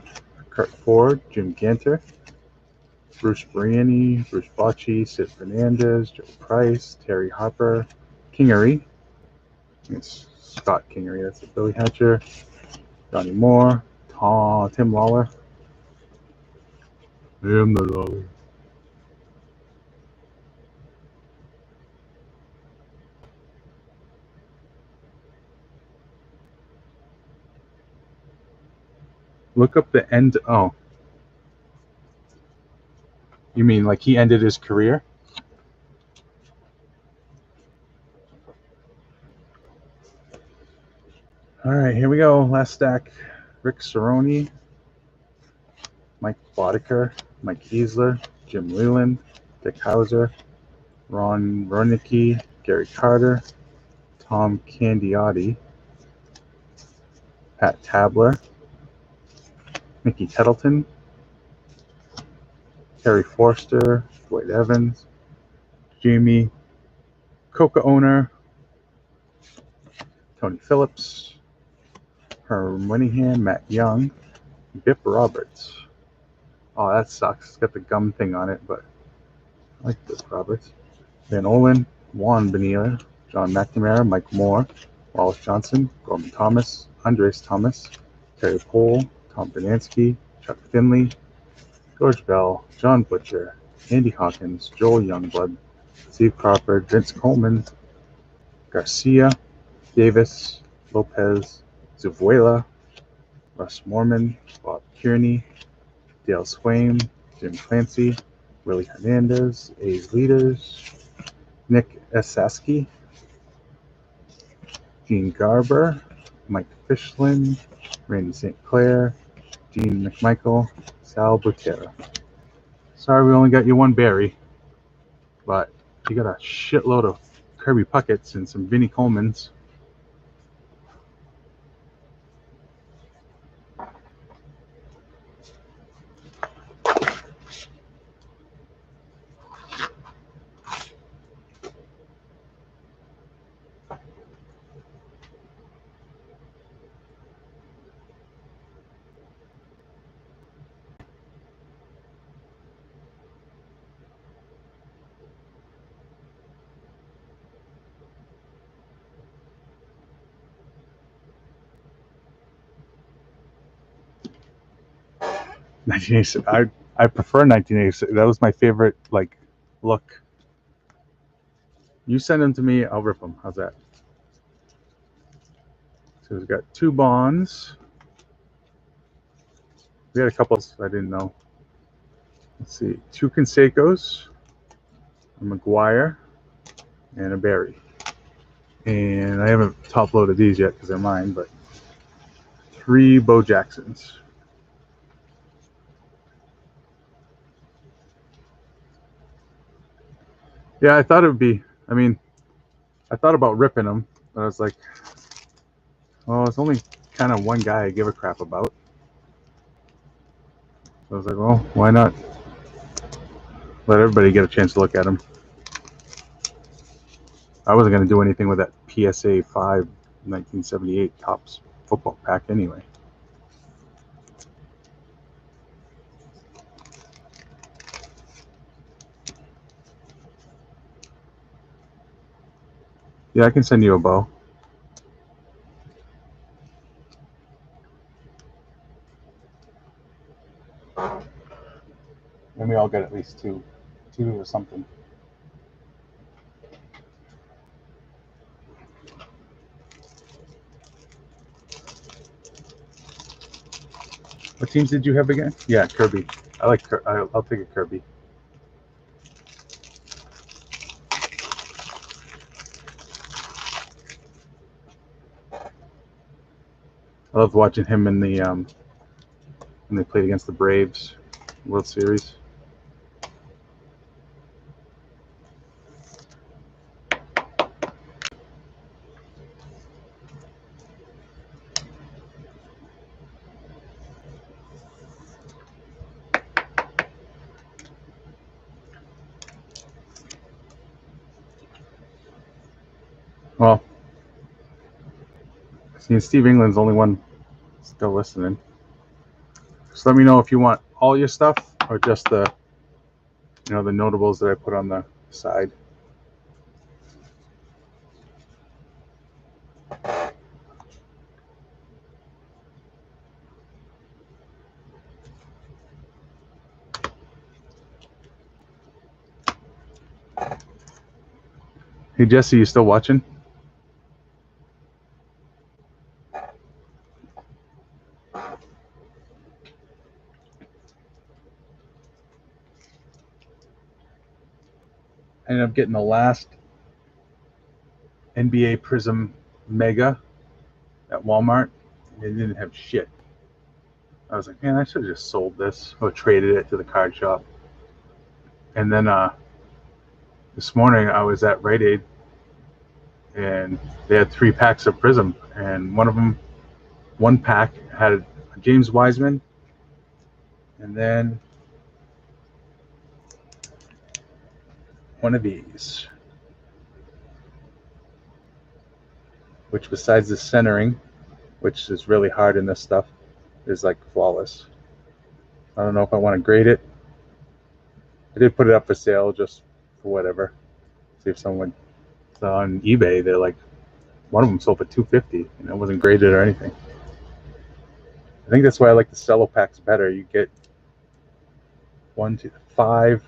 Kurt Ford, Jim Ganter, Bruce Briani, Bruce Bocci, Sid Fernandez, Joe Price, Terry Harper, Kingery, it's Scott Kingery, that's a Billy Hatcher, Johnny Moore, Tim Lawler, Tim the Lawler. Look up the end. Oh, you mean like he ended his career? All right, here we go. Last stack. Rick Cerrone, Mike Boddicker, Mike Easler, Jim Leland, Dick Hauser, Ron Ronicky, Gary Carter, Tom Candiotti, Pat Tabler, Mickey Tettleton, Terry Forster, Dwight Evans, Jamie Coca owner, Tony Phillips, Herm Winningham, Matt Young, Bip Roberts. Oh, that sucks. It's got the gum thing on it, but I like Bip Roberts. Van Olin, Juan Benilla, John McNamara, Mike Moore, Wallace Johnson, Gorman Thomas, Andres Thomas, Terry Pohl, Tom Bernansky, Chuck Finley, George Bell, John Butcher, Andy Hawkins, Joel Youngblood, Steve Crawford, Vince Coleman, Garcia, Davis, Lopez, Zuvuela, Russ Morman, Bob Kearney, Dale Swaim, Jim Clancy, Willie Hernandez, A's Leaders, Nick Esaski, Gene Garber, Mike Fishlin, Randy St. Clair, Gene McMichael, Sal Butera. Sorry we only got you one Barry, but you got a shitload of Kirby Pucketts and some Vinnie Colemans. I prefer 1986. That was my favorite look. You send them to me, I'll rip them. How's that? So we've got 2 Bonds. We had a couple I didn't know. Let's see, 2 Canseco's, a McGuire, and a Barry. And I haven't top loaded these yet because they're mine, but 3 Bo Jacksons. Yeah, I thought it would be, I thought about ripping them, but I was like, well, it's only kind of one guy I give a crap about. So I was like, well, why not let everybody get a chance to look at them? I wasn't going to do anything with that PSA 5 1978 Topps football pack anyway. Yeah, I can send you a bow. Maybe I'll get at least two or something. What teams did you have again? Yeah, Kirby. I'll take a Kirby. I loved watching him in the when they played against the Braves World Series. Well, see, Steve England's the only one still listening. Just let me know if you want all your stuff or just the, the notables that I put on the side. Hey Jesse, you still watching? I ended up getting the last NBA Prism Mega at Walmart. They didn't have shit. I was like, man, I should have just sold this or traded it to the card shop. And then this morning I was at Rite Aid and they had 3 packs of Prism, and one pack had a James Wiseman, and then one of these, which besides the centering, which is really hard in this stuff, is like flawless. I don't know if I want to grade it. I did put it up for sale just for whatever. See if someone on eBay, they're like, one of them sold for $250 and it wasn't graded or anything. I think that's why I like the cello packs better. You get 1 to 5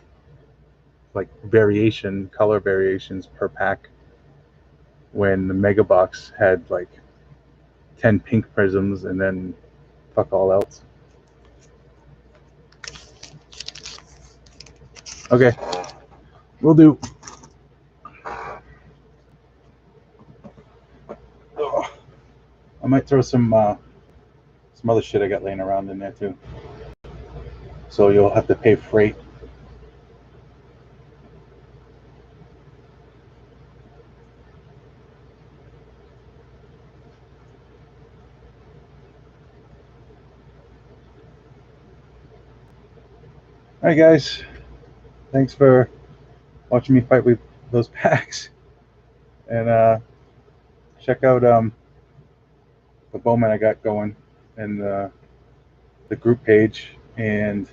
like color variations per pack, when the Mega Box had like 10 pink prisms and then fuck all else. Okay, will do. I might throw some other shit I got laying around in there too. So you'll have to pay freight. All right, guys. Thanks for watching me fight with those packs. And check out the Bowman I got going in the group page. And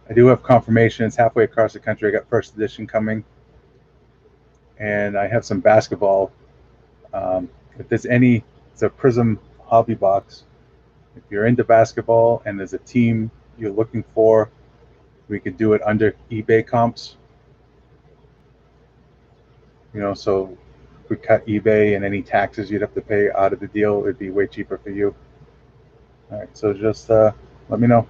I do have confirmation. It's halfway across the country. I got first edition coming. And I have some basketball. If there's it's a Prism hobby box. If you're into basketball and there's a team you're looking for, we could do it under eBay comps. So if we cut eBay and any taxes you'd have to pay out of the deal, it'd be way cheaper for you. All right, so just let me know.